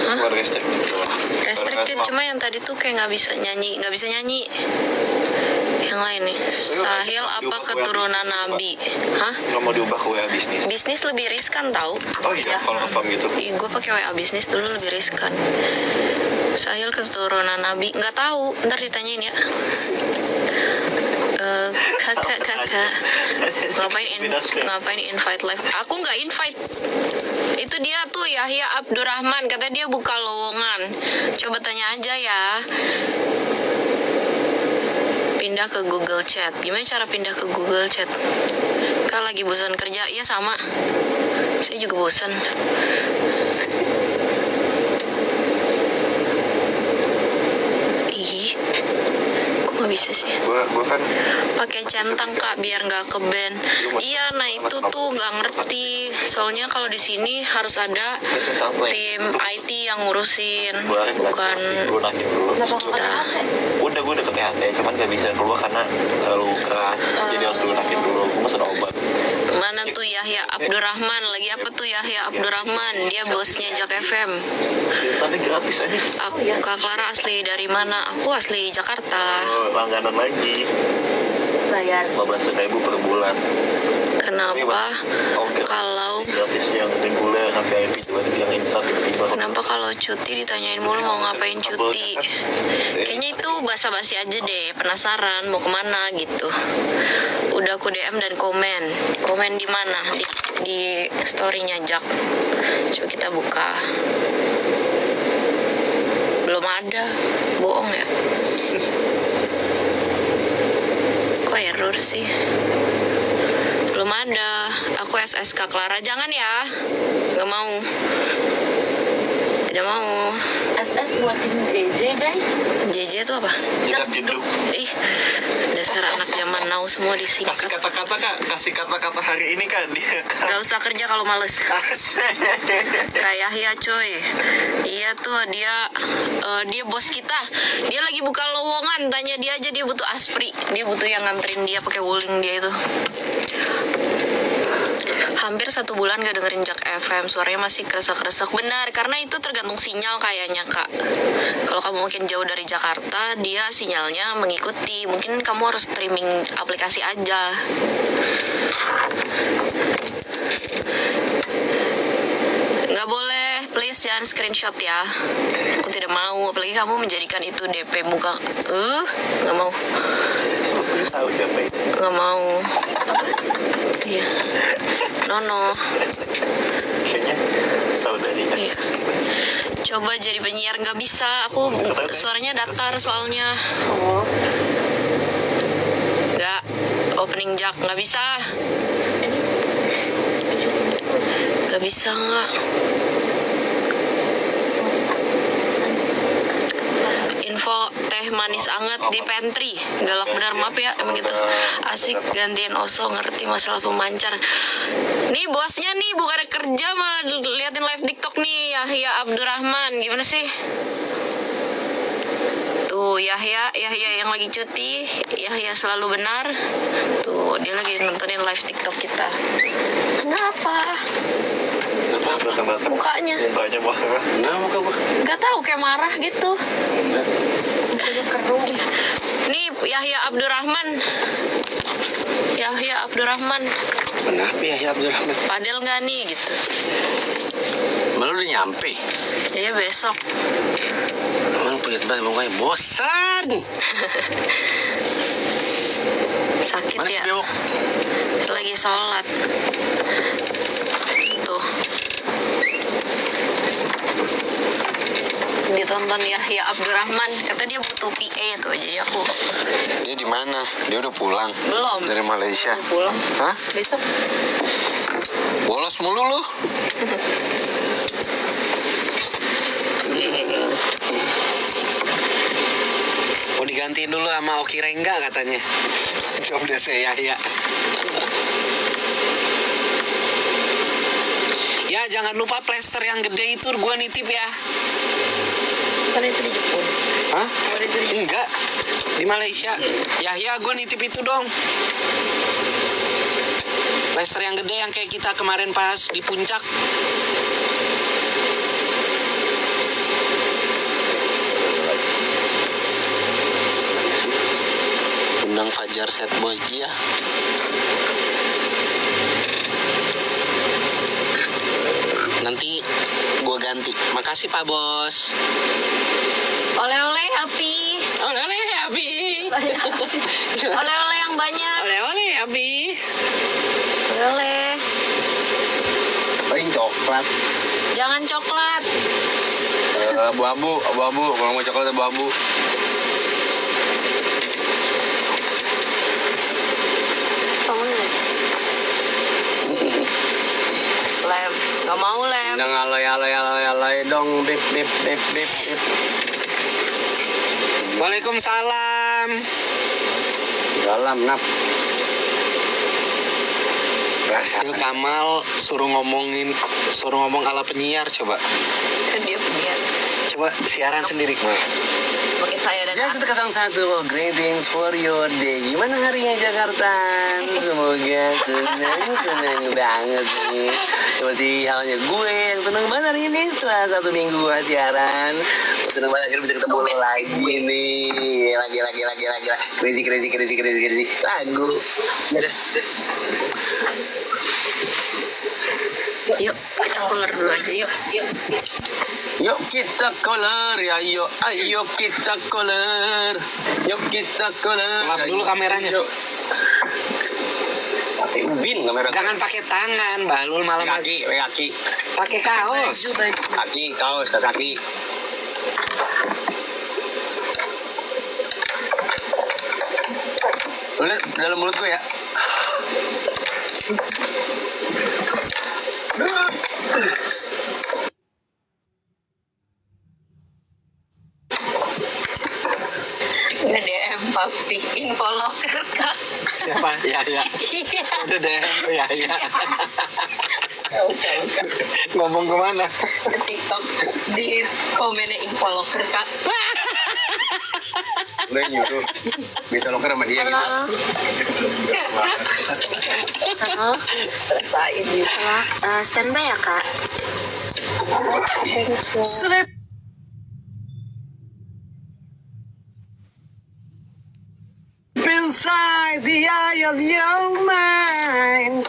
Hah? Cuma Restricted, cuma yang tadi tuh kayak nggak bisa nyanyi. Yang lain nih, Sahil apa keturunan Nabi? Hah? Nggak mau diubah ke WA bisnis. Bisnis lebih riskan tau? Oh iya, kalau nge-spam gitu. Ih, gue pakai WA bisnis dulu lebih riskan. Sahil keturunan Nabi, nggak tahu. Ntar ditanyain ya. Kakak ngapain invite live? Aku nggak invite. Itu dia tuh Yahya Abdurrahman, katanya dia buka lowongan. Coba tanya aja ya. Pindah ke Google Chat. Gimana cara pindah ke Google Chat? Kak lagi bosan kerja? Iya sama. Saya juga bosan. Ih, kok nggak bisa sih? Gua kan Pakai centang Kak biar nggak ke band. Iya, nah itu tuh nggak ngerti. Soalnya kalau di sini harus ada tim IT yang ngurusin, bukan lunakin dulu. kita. Udah gue udah ke THT, cuman gak bisa keluar karena terlalu keras. Jadi harus lunakin dulu. Gue mesen obat. Mana tuh Yahya Abdurrahman? Lagi apa tuh Yahya Abdurrahman? Dia bosnya Jak FM. Tadi gratis aja. Aku Kak Clara asli dari mana? Aku asli Jakarta. Oh, langganan lagi. Bayar 15.000 per bulan. Kenapa? Oke. Kalau Gratis yang reguler, yang VIP, yang insert tiba-tiba. Kenapa kalau cuti ditanyain mulu mau ngapain cuti? Kayaknya itu basa-basi aja deh, penasaran mau kemana gitu. Udah aku DM dan komen. Komen di mana? Di story-nya Jak. Coba kita buka. Belum ada. Bohong ya? Kok error sih? Belum ada. Aku SSK Clara. Jangan ya. Gak mau. Tidak mau. SS buatin JJ guys. JJ itu apa? Jidat jeduk. Ih, dasar anak zaman now semua Kasih disingkat. kata-kata kak, kasih kata-kata hari ini kan dia. Gak usah kerja kalau males. Asik. Kayak Yahya cuy. Iya tuh dia bos kita. Dia lagi buka lowongan. Tanya dia aja, dia butuh aspri. Dia butuh yang nganterin dia pakai wuling dia itu. Hampir 1 bulan gak dengerin Jak FM. Suaranya masih kresek-kresek. Benar, karena itu tergantung sinyal kayaknya Kak. Kalau kamu mungkin jauh dari Jakarta, dia sinyalnya mengikuti. Mungkin kamu harus streaming aplikasi aja. Nggak boleh, please jangan screenshot ya. Aku tidak mau, apalagi kamu menjadikan itu DP muka. Nggak mau. Gue tahu siapa itu. Nggak mau. Iya. No. Kayaknya saudari. Iya. Coba jadi penyiar nggak bisa. Aku suaranya datar soalnya. Nggak. Opening Jak nggak bisa. Nggak bisa nggak. Info teh manis anget di pantry. Galak benar, maaf ya, emang gitu. Asik gantiin Oso, ngerti masalah pemancar. Nih bosnya nih bukan kerja malah liatin live TikTok nih. Yahya Abdurrahman, gimana sih? Tuh Yahya yang lagi cuti. Yahya selalu benar. Tuh dia lagi nontonin live TikTok kita. Kenapa? Mukanya marah. Nah, muka gua. nggak tahu kayak marah gitu. Nih Yahya Abdurrahman. Kenapa ya Abdurrahman? Padel nggak nih gitu. Malu udah nyampe. Jadi besok. Emang puyat banget mukanya, bosan. Sakit Mana si ya. bewok? Lagi sholat. Tuh. Ditonton Yahya Abdurrahman, kata dia butuh PA tuh, jadi aku Dia di mana? Dia udah pulang. belum. Dari Malaysia. Pulang. Hah? Besok. Bolos mulu lu. Mau digantiin dulu sama Oki Rengga katanya. Coba deh saya Yahya. Ya jangan lupa plester yang gede itu gua nitip ya. Kan itu di Jepun. Hah? Kan itu di Enggak. Di Malaysia. Yahya gua nitip itu dong. Plester yang gede yang kayak kita kemarin pas di puncak. undang Fajar Sad Boy. Iya. Nanti gua ganti. Makasih Pak Bos. Oleh-oleh Api. Oleh-oleh Abi. Oleh-oleh yang banyak. Oleh-oleh Abi. Oleh-oleh. Paling coklat. Jangan coklat. Abu-abu. Kalau mau coklat abu-abu. Lem, nggak mau lem. Jangan alay dong, bip. Waalaikumsalam. Dalam nap. Itu Kamal suruh ngomong ala penyiar coba. Kan dia punya. Coba siaran sendiri Mal. Pakai saya dan Jangan satu greetings for your day. Gimana harinya Jakarta? Semoga senang banget nih. Seperti halnya gue yang senang banget hari ini setelah 1 minggu gue siaran. Senang banget akhirnya bisa ketemu lo lagi nih. Lagi. Crazy lagu. Yuk, kita color dulu aja yuk. Yuk kita color ya, ayo kita color. Yuk kita color. Lap dulu kameranya. Yuk. Pakai ubin kamera. Jangan pakai tangan, Balul malam lagi. kaki. Pakai kaos. Kaki, kaos ke kaki. Lu lihat dalam mulut gue ya. Nge-DM papi info locker kak. Siapa? Ya. Udah deh. Ya. Ngomong kemana? Ke TikTok di komennya info locker kak. Udah nyuruh. Bisa loker sama dia gitu. Rasain gitu. Standby ya kak. Slip. Inside the eye of your mind.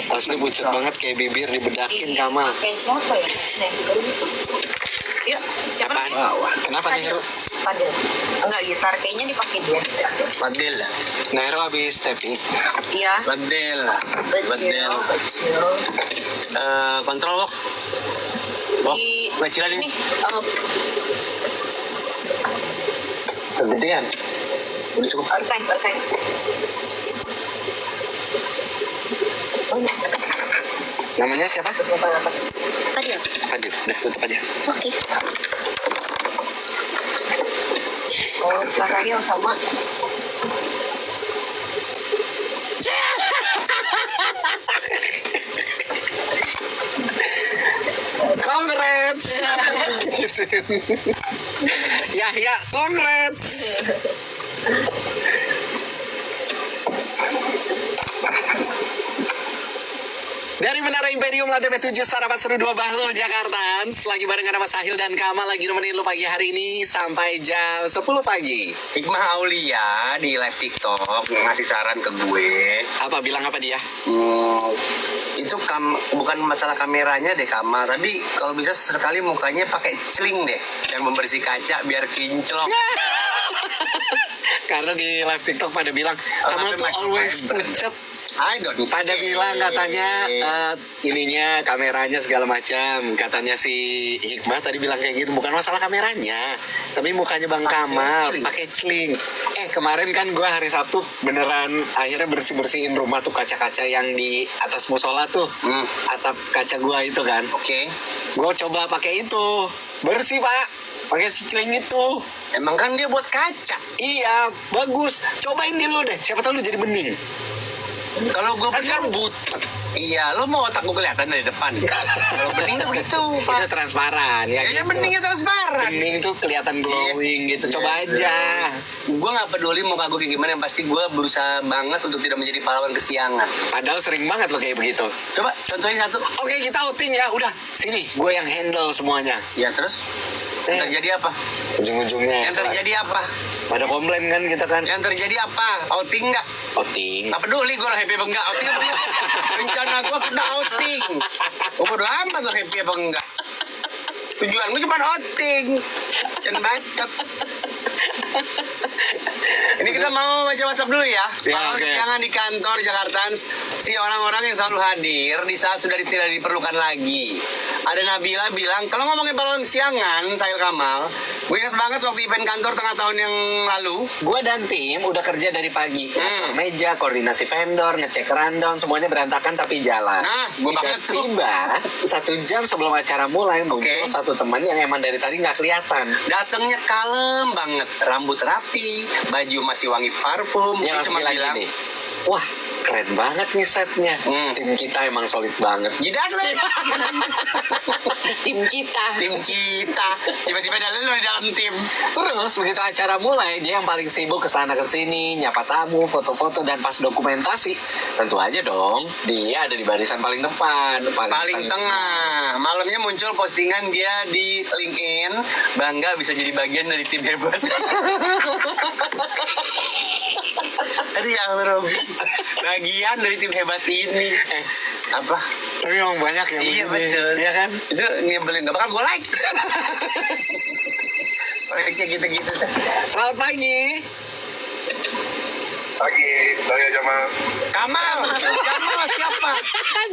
Asli pucet banget kayak bibir dibedakin Kamal. Kayak siapa ya? Yuk, siapa? Apaan? Kenapa Nehru? Padel. Enggak, gitar kayaknya dipakai dia. Padel. Nehru habis tapping. Iya. Padel. Kecil. Kontrol lock. Lock. Kecilan ini. Kegedean. Udah cukup. Archive. Namanya siapa? Padel. Fadil. Udah tutup aja. Oke. Oh, Mas Agil sama. Congrats. Gitu. Ya, congrats. Dari Menara Imperium lantai 7 Sarapan Seru 2 Bahlul Jakarta. Lagi barengan sama Sahil dan Kamal lagi nemenin lu pagi hari ini sampai jam 10 pagi. Hikmah Aulia di live TikTok ngasih saran ke gue. Apa bilang apa dia? Itu bukan masalah kameranya deh Kamal, tapi kalau bisa sesekali mukanya pakai celing deh yang membersih kaca biar kinclok. Karena di live TikTok pada bilang Kamal tuh always pucet. I don't Pada bilang katanya ininya kameranya segala macam. Katanya si Hikmah tadi bilang kayak gitu. Bukan masalah kameranya, tapi mukanya Bang Kamal pakai celing. Kemarin kan gue hari Sabtu beneran akhirnya bersih-bersihin rumah tuh, kaca-kaca yang di atas musola tuh. Atap kaca gue itu kan. Oke. Gue coba pakai itu. Bersih, Pak. Pakai si celing itu. Emang kan dia buat kaca. Iya, bagus. Cobain dulu deh. Siapa tahu lu jadi bening. Kalau gue Kan sekarang but. iya, lo mau otak gue kelihatan dari depan. Kalau bening tuh begitu, Itu Pak. transparan ya. Kayaknya gitu. beningnya transparan. Bening tuh kelihatan glowing gitu. Coba aja. Gue nggak peduli muka gue kayak gimana, yang pasti gue berusaha banget untuk tidak menjadi pahlawan kesiangan. Padahal sering banget lo kayak begitu. Coba contohin satu. Oke, kita outing ya. Udah, sini. Gue yang handle semuanya. Ya terus Yang terjadi apa? Ujung-ujungnya Yang terjadi apa? pada komplain kan kita kan. Yang terjadi apa? Outing nggak? Outing. Nggak peduli gue lah happy apa enggak. Outing apa enggak? Rencana gue kita outing. Gue bodo amat lah happy apa enggak. Tujuan gue cuma outing. Dan bacot. Ini kita mau baca WhatsApp dulu ya. Ya, Kalau oke. jangan di kantor Jakarta, si orang-orang yang selalu hadir di saat sudah tidak diperlukan lagi. Ada Nabila bilang, kalau ngomongin balon siangan, Sahil Kamal, gue ingat banget waktu event kantor tengah tahun yang lalu. Gua dan tim udah kerja dari pagi. Hmm. Meja, koordinasi vendor, ngecek rundown, semuanya berantakan tapi jalan. Nah, gua banget tuh. Tiba 1 jam sebelum acara mulai muncul Oke. satu teman yang emang dari tadi nggak kelihatan. Datangnya kalem banget, rambut rapi, baju masih wangi parfum. Yang Dia langsung cuma bilang bilang, gini, wah keren banget nih setnya. Tim kita emang solid banget. jidat lu. Tim kita. Tim kita. Tiba-tiba ada lu di dalam tim. Terus begitu acara mulai, dia yang paling sibuk kesana kesini, nyapa tamu, foto-foto, dan pas dokumentasi, tentu aja dong, dia ada di barisan paling depan, Paling tengah. Malamnya muncul postingan dia di LinkedIn, bangga bisa jadi bagian dari tim hebat. Aduh ya Allah, Robi. Bagian dari tim hebat ini. Apa? Tapi emang banyak yang Iya begini. betul. Iya kan? Itu nyebelin, gak bakal gue like. Kayak gitu-gitu. Selamat pagi. Pagi, saya Jamal. Kamal siapa?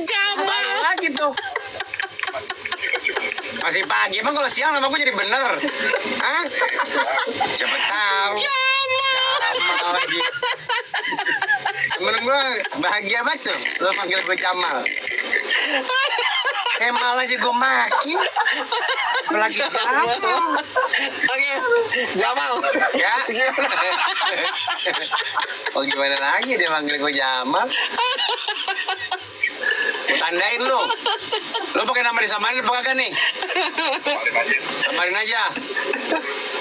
Jamal lagi tuh. Masih pagi, emang kalau siang nama gue jadi bener. Hah? Siapa tahu. Jamal lagi. Temen gue bahagia banget tuh, lo manggil gue Jamal. Kemal aja gue maki. Apalagi Jamal. Oke, Jamal. Ya. Gimana? Oh gimana lagi dia manggil gue Jamal? Tandain lu. Lu pakai nama disamain apa kagak nih? Samarin aja.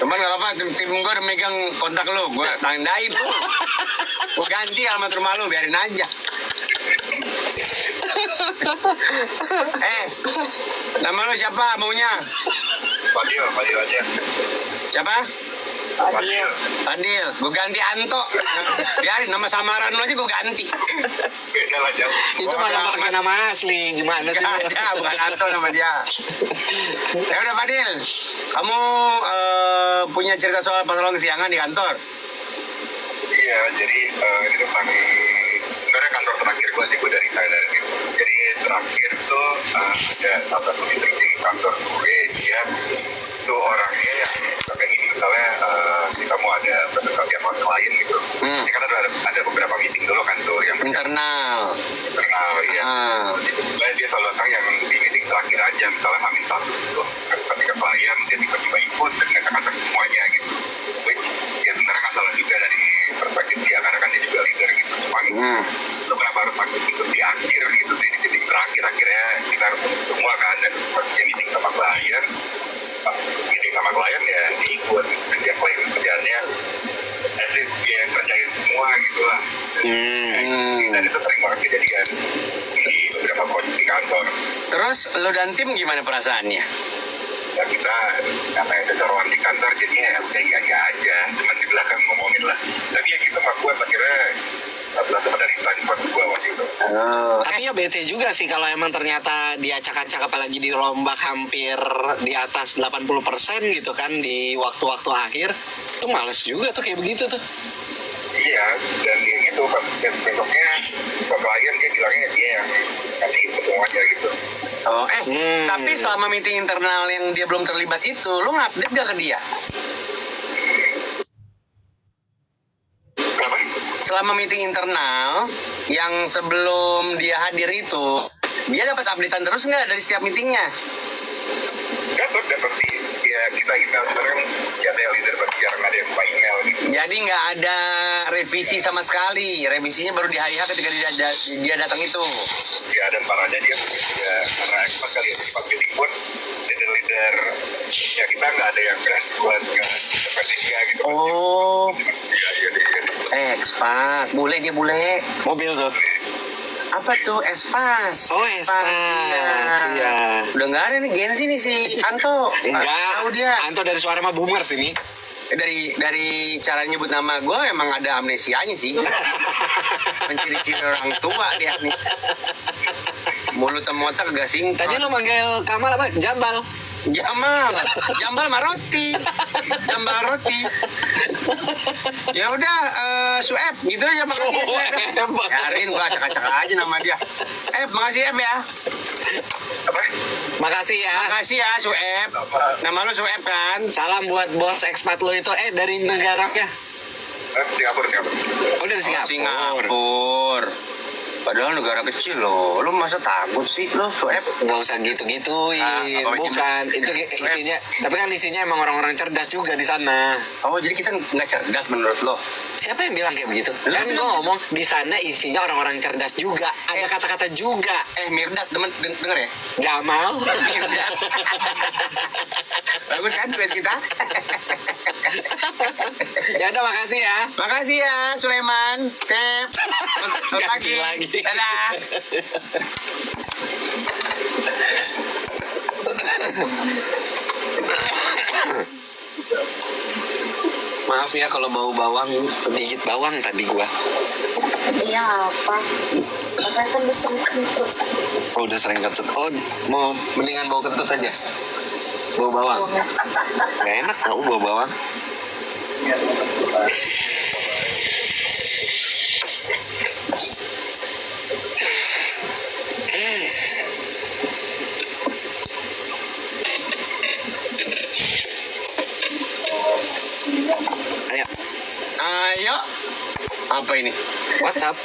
Cuman gak apa-apa, tim gue udah megang kontak lu. Gue tandain lu. Gue ganti alamat rumah lu, biarin aja. Nama lu siapa maunya? Fadil aja. Siapa? Fadil. Adil, gue ganti Anto. Biarin nama samaran lu aja gue ganti. Beda lah jauh. Itu mana pakai nama asli? Gimana sih? Gak ada, bukan Anto nama dia. Ya udah Fadil, kamu punya cerita soal patroli kesiangan di kantor? Iya, jadi ini tentang sebenarnya kantor terakhir gue sih, gue dari Thailand gitu. Jadi terakhir tuh ada salah satu meeting di kantor gue, dia tuh orangnya yang kayak gini, misalnya kita mau ada presentasi sama klien gitu. Jadi kan ada beberapa meeting dulu kan tuh yang Internal. internal ya. Nah, dia selalu datang yang di meeting terakhir aja, misalnya Hamin satu gitu. Ketika klien dia tiba-tiba ikut dan ngajak-ngajak semuanya gitu. Which ya sebenarnya nggak salah juga dari perspektif dia, karena kan dia juga leader gitu. Cuman lu kenapa harus ikut di akhir gitu, di titik terakhir akhirnya kita harus semua kan, dan pas dia meeting sama klien, ya diikut gitu. Dan dia klaim kerjaannya dia yang kerjain semua gitu lah. Dan itu sering banget kejadian di beberapa project di kantor. Terus lo dan tim gimana perasaannya? Ya kita katanya keceroan di kantor, jadinya ya iya aja, cuma di belakang ngomongin lah. Tapi ya gitu mah gue akhirnya berasa dari tadi buat gue waktu itu. Tapi ya bete juga sih kalau emang ternyata diacak-acak, apalagi dirombak hampir di atas 80% gitu kan di waktu-waktu akhir. Itu males juga tuh kayak begitu tuh. Iya, dan ya gitu pas besoknya klien dia bilangnya dia yang kasih itu semuanya gitu. Tapi selama meeting internal yang dia belum terlibat itu, lo ngupdate gak ke dia? Kenapa? Selama meeting internal yang sebelum dia hadir itu, dia dapat updatean terus nggak dari setiap meetingnya? Dapat sih. Ya kita sekarang jatah leader pasti jarang ada yang final gitu. Jadi nggak ada revisi sama sekali. Revisinya baru di hari H ketika dia datang itu. Ya dan parahnya dia ya, karena expert kali ya, jadi pas meeting pun leader ya kita nggak ada yang berani buat intervensinya gitu. Oh, Ya. ekspat. Bule dia bule. Mobil tuh. Apa tuh? Espas. Oh, Espas. Iya. Iya. Udah nggak ada nih Gen Z nih si Anto. Enggak. Tahu dia. Anto dari suara mah boomers ini. Dari cara nyebut nama gue emang ada amnesianya sih. Menciri-ciri orang tua dia nih. Mulut sama otak agak singkat. Tadi lo manggil Kamal apa? Jambal. Jambal mah roti. Jambal roti. Ya udah, Sueb gitu aja makasih. Sueb. Biarin gua acak-acak aja nama dia. Makasih ya. Apa? Makasih ya. Makasih ya Sueb. Nama lu Sueb kan? Salam buat bos ekspat lo itu. Dari negaranya. Singapura. Oh dari Singapura. Singapura. Padahal negara kecil loh. Lu masa takut sih lo Sueb? Nggak usah gitu-gituin. Bukan. Itu isinya. Tapi kan isinya emang orang-orang cerdas juga di sana. Oh jadi kita nggak cerdas menurut lo? Siapa yang bilang kayak begitu? Kan gue ngomong di sana isinya orang-orang cerdas juga. Ada kata-kata juga. Mirdad denger ya? Jamal. Mirdad. Bagus kan duet kita? Ya udah makasih ya. Makasih ya Sulaiman. Sip. Selamat pagi. Lagi. Dadah. Maaf ya kalau bau bawang, digigit bawang tadi gua. Iya apa? Makanya kan bisa kentut. Oh udah sering kentut. Oh mau mendingan bau kentut aja. Bau bawang. Gak enak tau bau bawang. Ayo, Ayo. Apa ini? WhatsApp.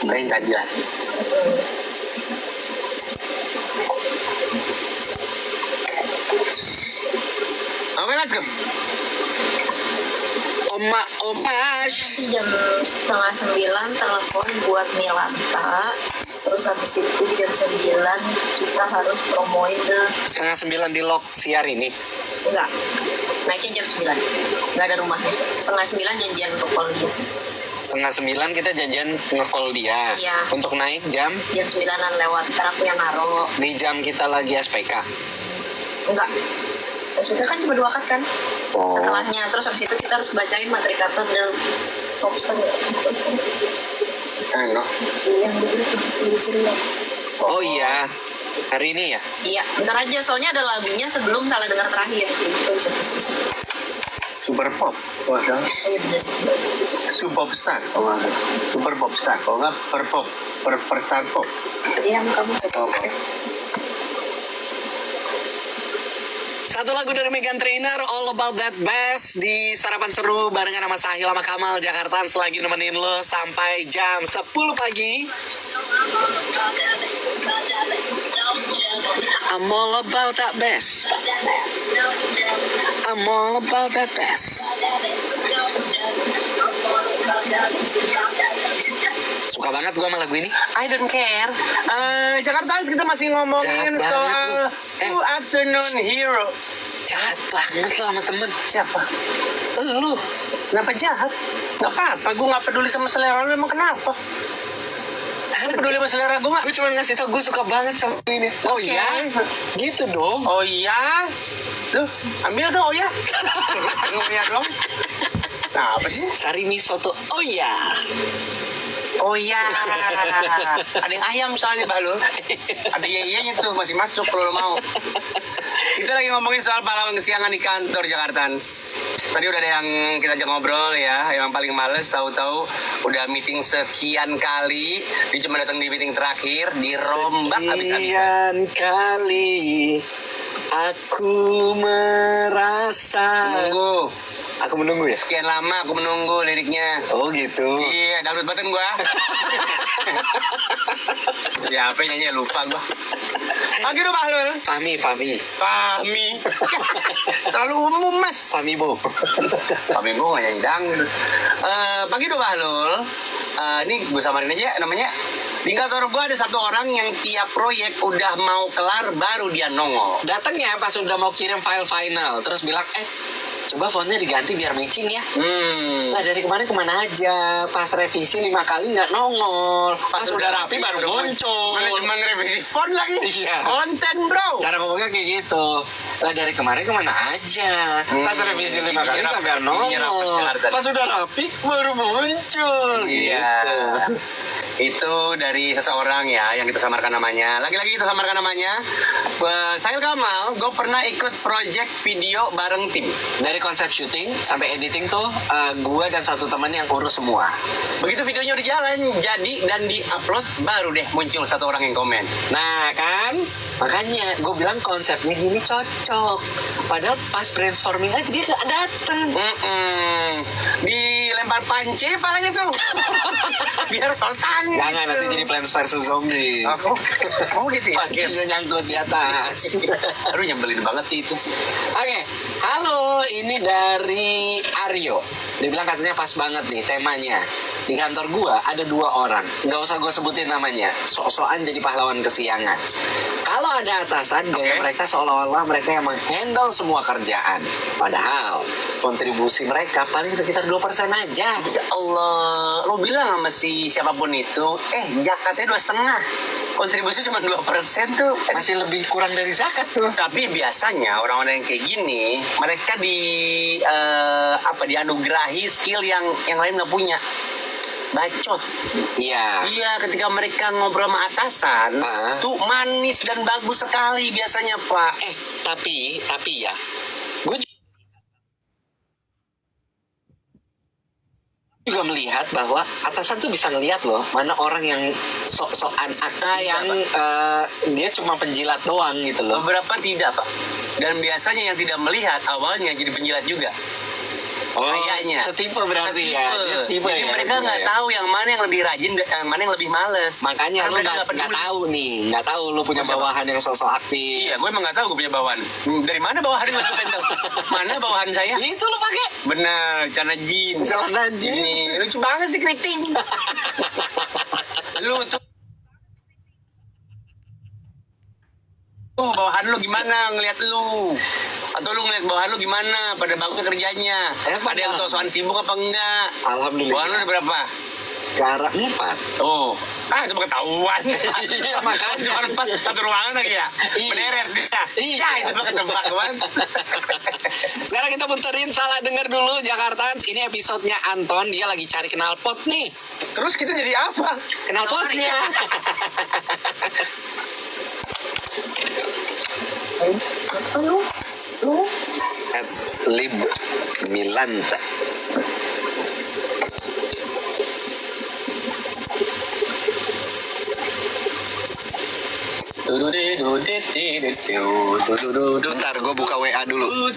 Main tadi lagi. Oke, let's go. Omas. Nanti jam 8:30 telepon buat Milanta. Terus habis itu jam 9 kita harus promoin ke 8:30 di log siar ini. enggak. Naiknya jam 9. Enggak ada rumahnya. 8:30 janjian untuk call dia. 8:30 kita janjian nge-call dia. Iya. Untuk naik jam Jam 9-an lewat. Ntar aku yang naro. di jam kita lagi SPK. Enggak. SPK kan cuma 2 akad kan? Oh. Setelahnya. Terus habis itu kita harus bacain materi kata dan popster. Enak. Yang dulu. Oh iya. Hari ini ya? Iya, bentar aja. Soalnya ada lagunya sebelum salah dengar terakhir. Jadi kita bisa tes. Super pop. Wadah. Oh iya bener. Super star. Oh, super pop star. Kalau nggak per pop, per star pop. Diam kamu. Satu lagu dari Meghan Trainor, All About That Bass di Sarapan Seru barengan sama Sahil sama Kamal Jakarta selagi nemenin lo sampai jam 10 pagi. I'm all about that bass. I'm all about that bass. Suka banget gua sama lagu ini. I don't care. Jakarta kita masih ngomongin Jahat soal banget lu. Two Afternoon Hero. Jahat banget lo sama temen. Siapa? Lu. Kenapa jahat? Gak apa-apa, gue gak peduli sama selera lu, emang kenapa? Lu peduli sama selera gue gak? Gue cuma ngasih tau gue suka banget sama ini. Oh Oke. iya? Gitu dong. Oh iya? Tuh, ambil tuh, oh ya? Oh iya dong? Nah, apa sih? Sari miso tuh. Oh iya. Oh iya. Ada yang ayam soalnya, Bahlul. Ada iya-iyanya tuh, masih masuk kalau lo mau. Kita lagi ngomongin soal pahlawan kesiangan di kantor Jakartans. Tadi udah ada yang kita ajak ngobrol ya. Yang paling males tahu-tahu udah meeting sekian kali. Dia cuma datang di meeting terakhir, dirombak habis-habisan. Sekian kali aku merasa. Aku menunggu ya? Sekian lama aku menunggu liriknya. Oh gitu. Iya, dangdut banget gua. Ya, apa nyanyi lupa gua. Pagi dong, Bahlul. Fahmi. Fahmi. Terlalu umum, Mas. Fahmi Bo. Fahmi Bo nggak nyanyi dangdut. Pagi dong, Bahlul. Ini gue samarin aja namanya Di kantor gua ada satu orang yang tiap proyek udah mau kelar baru dia nongol. Datangnya pas udah mau kirim file final, terus bilang, coba fontnya diganti biar matching ya. Nah dari kemarin kemana aja? Pas revisi 5 kali nggak nongol. Pas udah rapi baru muncul. Mana cuma revisi font lagi? Iya. Konten bro. Cara ngomongnya kayak gitu. Lah dari kemarin kemana aja? Pas revisi 5 kali nggak nongol. Pas udah rapi baru muncul. Iya. Gitu. Itu dari seseorang ya yang kita samarkan namanya. Lagi-lagi kita samarkan namanya. Saya Kamal, gue pernah ikut project video bareng tim. Dari konsep syuting sampai editing tuh gua dan satu teman yang urus semua. Begitu videonya udah jalan, jadi dan di-upload, baru deh muncul satu orang yang komen. Nah kan, makanya gue bilang konsepnya gini cocok. Padahal pas brainstorming aja dia gak dateng. Dilempar panci palanya tuh. Biar kontang. Jangan nanti jadi Plants vs Zombie. Oh gitu ya? Pancinya nyangkut di atas. Aduh nyebelin banget sih itu sih. Oke, halo, ini dari Aryo. Dia bilang katanya pas banget nih temanya. Di kantor gua ada 2 orang. Nggak usah gue sebutin namanya. Sok-sokan jadi pahlawan kesiangan. Kalau ada atasan, gaya mereka seolah-olah mereka yang menghandle semua kerjaan. Padahal kontribusi mereka paling sekitar 2% aja. Ya Allah, lo bilang sama si siapapun itu, zakatnya 2,5. Kontribusi cuma 2% tuh. Masih lebih kurang dari zakat tuh. Tapi biasanya orang-orang yang kayak gini, mereka dianugerahi skill yang lain nggak punya. Bacot. Iya. Iya, ketika mereka ngobrol sama atasan, tuh manis dan bagus sekali biasanya, Pak. Tapi ya, gue juga melihat bahwa atasan tuh bisa ngelihat loh mana orang yang sok-sokan yang dia cuma penjilat doang gitu loh. Beberapa tidak, Pak. Dan biasanya yang tidak melihat awalnya jadi penjilat juga. Kayaknya setipe berarti ya. Dia setipe jadi ya. mereka nggak tahu yang mana yang lebih rajin dan mana yang lebih males. Makanya lu nggak tahu nih, nggak tahu lu punya bawahan yang sosok aktif. Iya, gue emang nggak tahu gue punya bawahan. Dari mana bawahan yang gue tahu? Mana bawahan saya? Itu lu pakai. Benar, celana jeans. Celana jeans. Ini lucu banget sih keriting. Lu tuh bawahan lu gimana ngeliat lu? Atau lu ngeliat bawahan lu gimana? Pada bagus kerjanya? Ada yang sosokan sibuk apa enggak? Alhamdulillah. Bawahan lu ada berapa? Sekarang 4. Oh, coba ketahuan. Iya, makanya. Cuma 4, satu ruangan lagi ya? Berderet. Iya, itu mah ketebak kan. Sekarang kita puterin salah denger dulu Jakarta. Ini episodenya Anton, dia lagi cari knalpot nih. Terus kita jadi apa? Knalpotnya. Lu Lib Milanta. Bentar, gue buka WA dulu.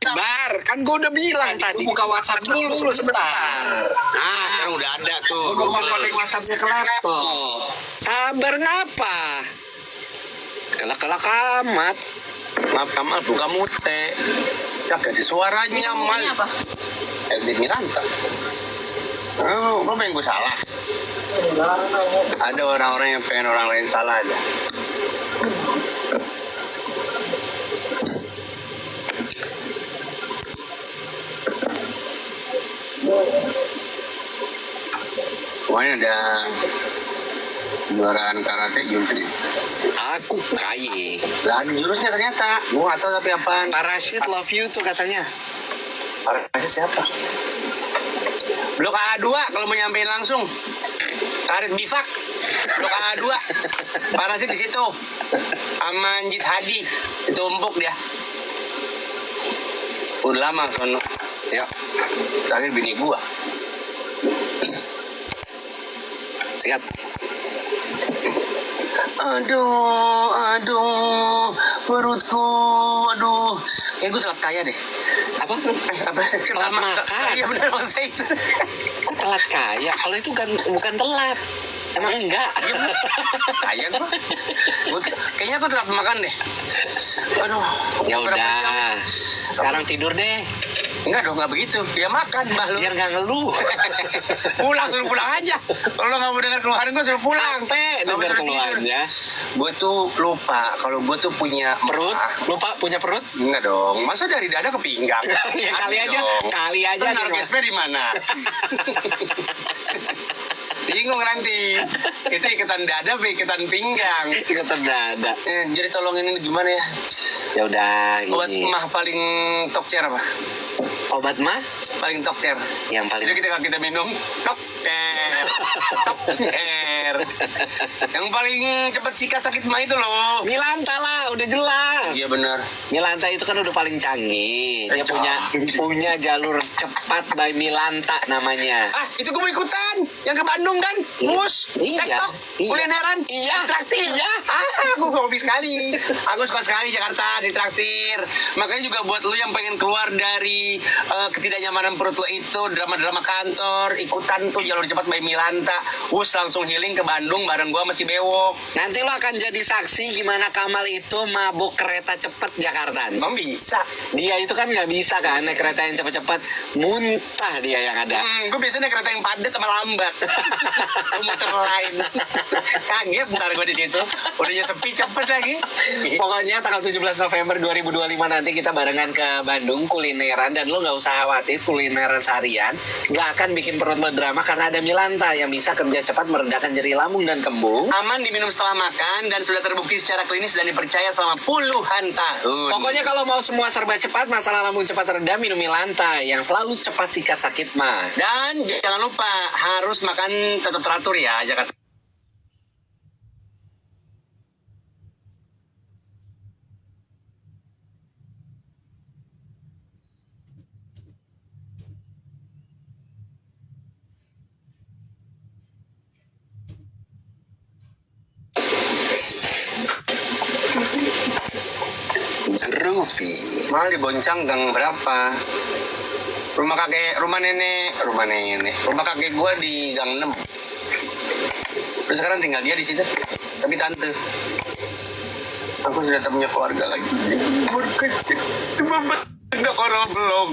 Bar, kan gue udah bilang tadi buka WhatsApp dulu sebentar. Nah, sekarang udah ada tuh. Gue mau connect WhatsAppnya ke laptop. Sabar ngapa? Kelak-kelak amat. Maaf Kamal, buka mute. Jaga di suaranya mal. Ini apa? Edit Miranda. Oh, lo pengen gue salah? Ada orang-orang yang pengen orang lain salah aja. Pokoknya ada juaraan karate jurus. Aku kaya. Lah ada jurusnya ternyata. Gue gak tau tapi apaan. Parasit love you tuh katanya. Parasit siapa? Blok A2 kalau mau nyampein langsung. Karet Bifak. Blok A2. Parasit di situ. Amanjit Hadi. Itu empuk dia. Udah lama sono. Yuk. Terakhir bini gua. Sikat. Aduh, perutku, aduh. Kayak gue telat kaya deh. Apa? Apa? Telat makan. Iya benar maksudnya itu. Kok telat kaya? Kalau itu kan bukan telat. Emang enggak? Kaya gua. Kayaknya aku telat makan deh. Aduh. Ya berapa jam? udah. Sekarang tidur deh. Enggak dong, enggak begitu. Ya makan, Mbah lu. Biar nggak ngeluh. Suruh pulang aja. Kalau lo nggak mau dengar keluhan gue, suruh pulang. Capek dengar keluhannya. Gue tuh lupa kalau gue tuh punya Perut? emak. Lupa punya perut? Enggak dong. Masa dari dada ke pinggang? Ya kali aja. Dong. Kali aja. Kan nih, naruh Mas. gesper di mana? Bingung nanti. Itu ikatan dada, apa ikatan pinggang. Ikatan dada. Jadi tolongin ini gimana ya? Ya udah Obat ini. mah paling tokcer apa? Obat mah Paling tokcer. yang paling Jadi kita minum tokcer. Tokcer. Yang paling cepat sikat sakit mah itu loh. Milanta lah, udah jelas. Iya benar. Milanta itu kan udah paling canggih. Dia punya jalur cepat by Milanta namanya. Ah, itu gue mau ikutan. Yang ke Bandung kan? Iya. Mus, Iya. TikTok, Iya. kulineran, Iya. traktir. Iya. Aku hobi sekali. Aku suka sekali Jakarta di traktir. Makanya juga buat lu yang pengen keluar dari ketidaknyamanan perut lo itu, drama-drama kantor, ikutan tuh jalur cepat by Milanta. Wus langsung healing ke Bandung bareng gua masih bewok. Nanti lo akan jadi saksi gimana Kamal itu mabuk kereta cepat Jakarta. Emang bisa. Dia itu kan nggak bisa kan naik kereta yang cepet-cepet, muntah dia yang ada. Gue biasanya naik kereta yang padat sama lambat. Gue muter lain. Kaget ntar gue di situ. Udahnya sepi cepet lagi. Pokoknya tanggal 17 November 2025 nanti kita barengan ke Bandung kulineran, dan lo nggak usah khawatir kulineran seharian nggak akan bikin perut lo drama karena ada Milanta yang bisa kerja cepat meredakan nyeri lambung dan kembung. Aman diminum setelah makan dan sudah terbukti secara klinis dan dipercaya selama puluhan tahun. Pokoknya kalau mau semua serba cepat, masalah lambung cepat reda, minum Milanta yang selalu cepat sikat sakit mah. Dan jangan lupa harus makan tetap teratur ya Jakarta. Groovy. Mahal di Boncang gang berapa? Rumah kakek, rumah nenek, rumah kakek gua di gang 6. Terus sekarang tinggal dia di situ. Tapi tante, aku sudah tak punya keluarga lagi. Cuma tidak orang belum.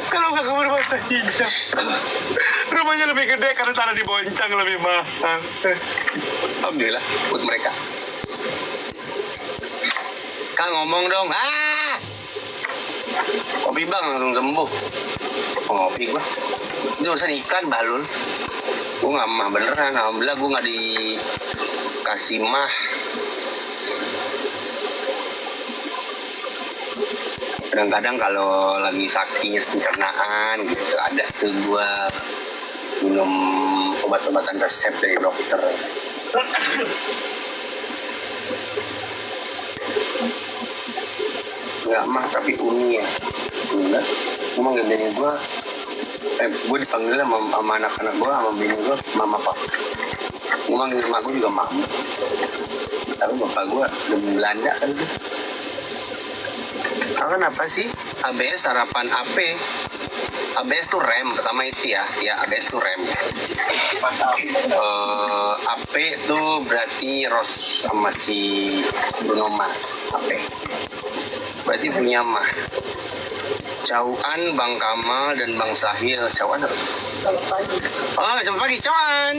Kalau nggak kamu mata hijau, rumahnya lebih gede karena tanah di Boncang lebih mahal. Alhamdulillah buat mereka. Kang ngomong dong. Kopi bang langsung sembuh. Ngopi gua. Ini urusan ikan balul. Gua nggak mah beneran. Alhamdulillah gua nggak dikasih mah. Kadang-kadang kalau lagi sakit pencernaan gitu ada tuh gua minum obat-obatan resep dari dokter. Enggak mah tapi uni ya. Enggak. Emang gak bini gue. Gue dipanggil sama anak-anak gue, sama bini gue, mama pak. Gue manggil rumah gue juga mama. Tapi bapak gue udah Belanda kan. Kan apa sih? ABS harapan AP. ABS tuh rem pertama itu ya ABS tuh rem. AP tuh berarti Ros sama si Bruno Mars. AP berarti punya mah. Cauan Bang Kamal dan Bang Sahil. Cauan apa? Oh, selamat pagi Cauan.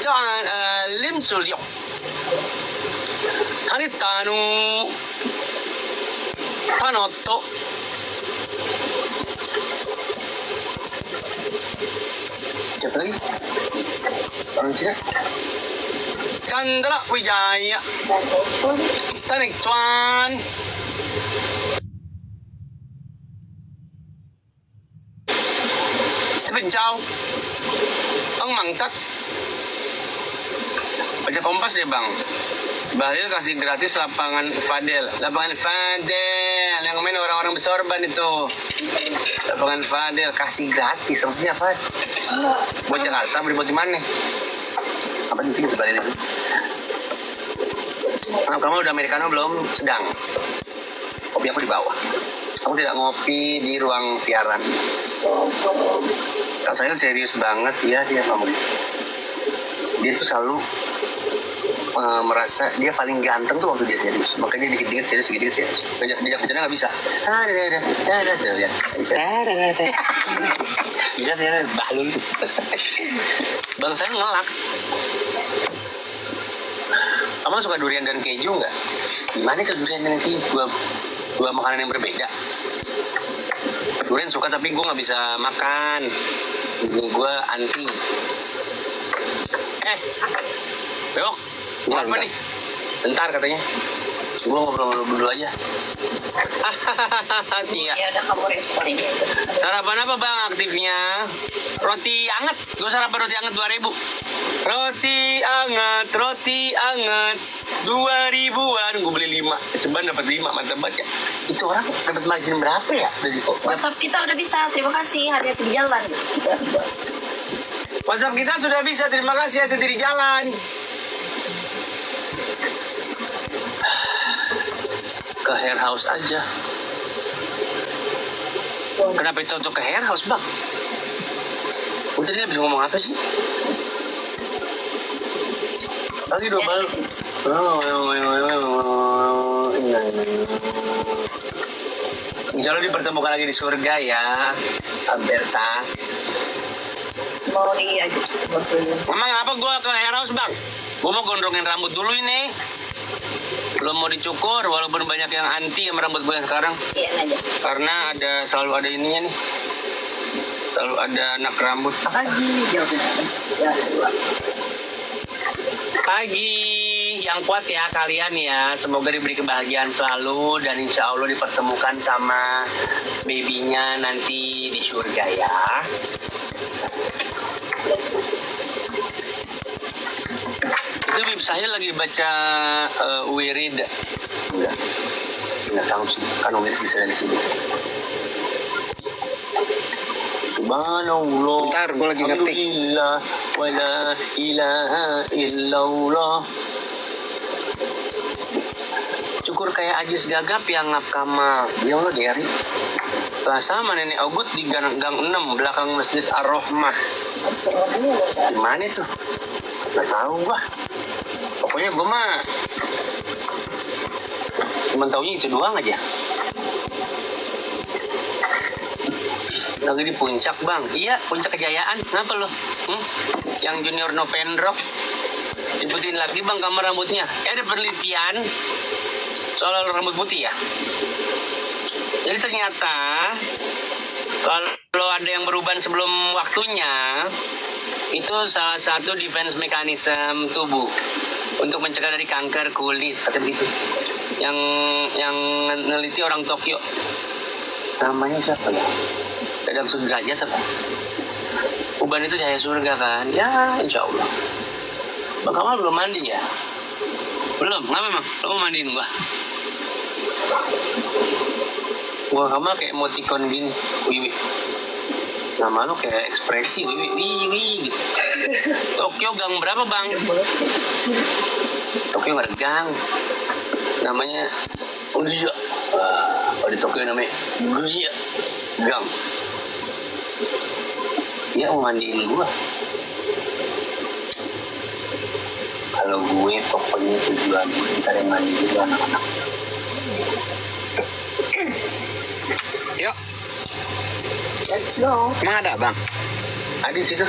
Cauan Lim Sulyok. Hanitanu Tanoto. Siapa lagi? Orang Cina. Chandra Wijaya. Tanik Cuan. kencau. Mangkat. Baca Kompas deh bang. Bahlil kasih gratis lapangan Fadel. Lapangan Fadel yang main orang-orang bersorban itu. Lapangan Fadel kasih gratis. Maksudnya apa? Buat Jakarta, buat di mana? Apa nih kita balik itu? Kamu udah americano belum? Sedang. Kopi aku di bawah. Aku tidak ngopi di ruang siaran. Kak saya serius banget ya dia kamu. Dia tuh selalu merasa dia paling ganteng tuh waktu dia serius. Makanya dikit-dikit serius, dikit-dikit serius. Banyak bercanda nggak bisa. Ya. Bisa dia bahlul. Bang saya ngelak. Kamu suka durian dan keju nggak? Gimana tuh durian dan keju? Dua makanan yang berbeda. Durian suka tapi gue nggak bisa makan. Gue anti. Bewok. Mau apa nih? Bentar katanya. Gue ngobrol dulu aja. Iya. Ya udah kamu responin. Sarapan apa bang aktifnya? Roti anget. Gue sarapan roti anget 2.000. Roti anget 2.000-an. Gue beli 5. Coba dapat 5, mantap banget ya. Itu orang dapat margin berapa ya? Dari WhatsApp kita udah bisa. Terima kasih. Hati-hati di jalan. WhatsApp kita sudah bisa. Terima kasih, hati-hati di jalan. Ke hair house aja. Kenapa itu untuk ke hair house bang? Udah dia bisa ngomong apa sih? Lagi dua bal. Insya Allah dipertemukan lagi di surga ya, Alberta. Mau diajak maksudnya. Emang apa gue ke hair house bang? Gue mau gondrongin rambut dulu ini. Belum mau dicukur, walaupun banyak yang anti sama rambut gue yang sekarang. Iya aja. Karena selalu ada ininya nih. Selalu ada anak rambut. Pagi jawabnya. Ya, dua. Pagi yang kuat ya kalian ya. Semoga diberi kebahagiaan selalu dan insya Allah dipertemukan sama babynya nanti di surga ya. Itu bib saya lagi baca wirid. Nggak tahu sih, kan wirid bisa dari sini. Subhanallah. Bentar, gue lagi ngetik. Alhamdulillah wa la ilaha illallah. Cukur kayak Ajis Gagap yang ngap kamal. Ya Allah Gary. Sama Nenek Ogut di gang 6 belakang Masjid Ar-Rahmah. Di mana itu? Nggak tahu gua. Pokoknya gua mah cuma taunya itu doang aja. Lagi di puncak bang. Iya, puncak Kejayaan. Kenapa lo? Yang Junior Novendrok diputin lagi bang kamar rambutnya. Ada penelitian soal rambut putih ya. Jadi ternyata kalau ada yang beruban sebelum waktunya, itu salah satu defense mechanism tubuh untuk mencegah dari kanker kulit, kata begitu. Yang neliti orang Tokyo. Namanya siapa ya? Dadang Sudrajat apa? Uban itu cahaya surga kan? Ya, insya Allah. Bang Kamal belum mandi ya? Belum? Kenapa emang? Lo mau mandiin gua? Gua Kamal kayak emoticon gini, wiwi. Nama lu kayak ekspresi, wiwi gitu. Tokyo gang berapa bang? Tokyo nggak ada gang. Namanya Guya. Kalau di Tokyo namanya Guya gang. Dia mau mandiin gua. Kalau gue pokoknya tujuan gue ntar yang mandi dulu anak-anak. Yuk, Let's go. emang ada bang? Ada di situ.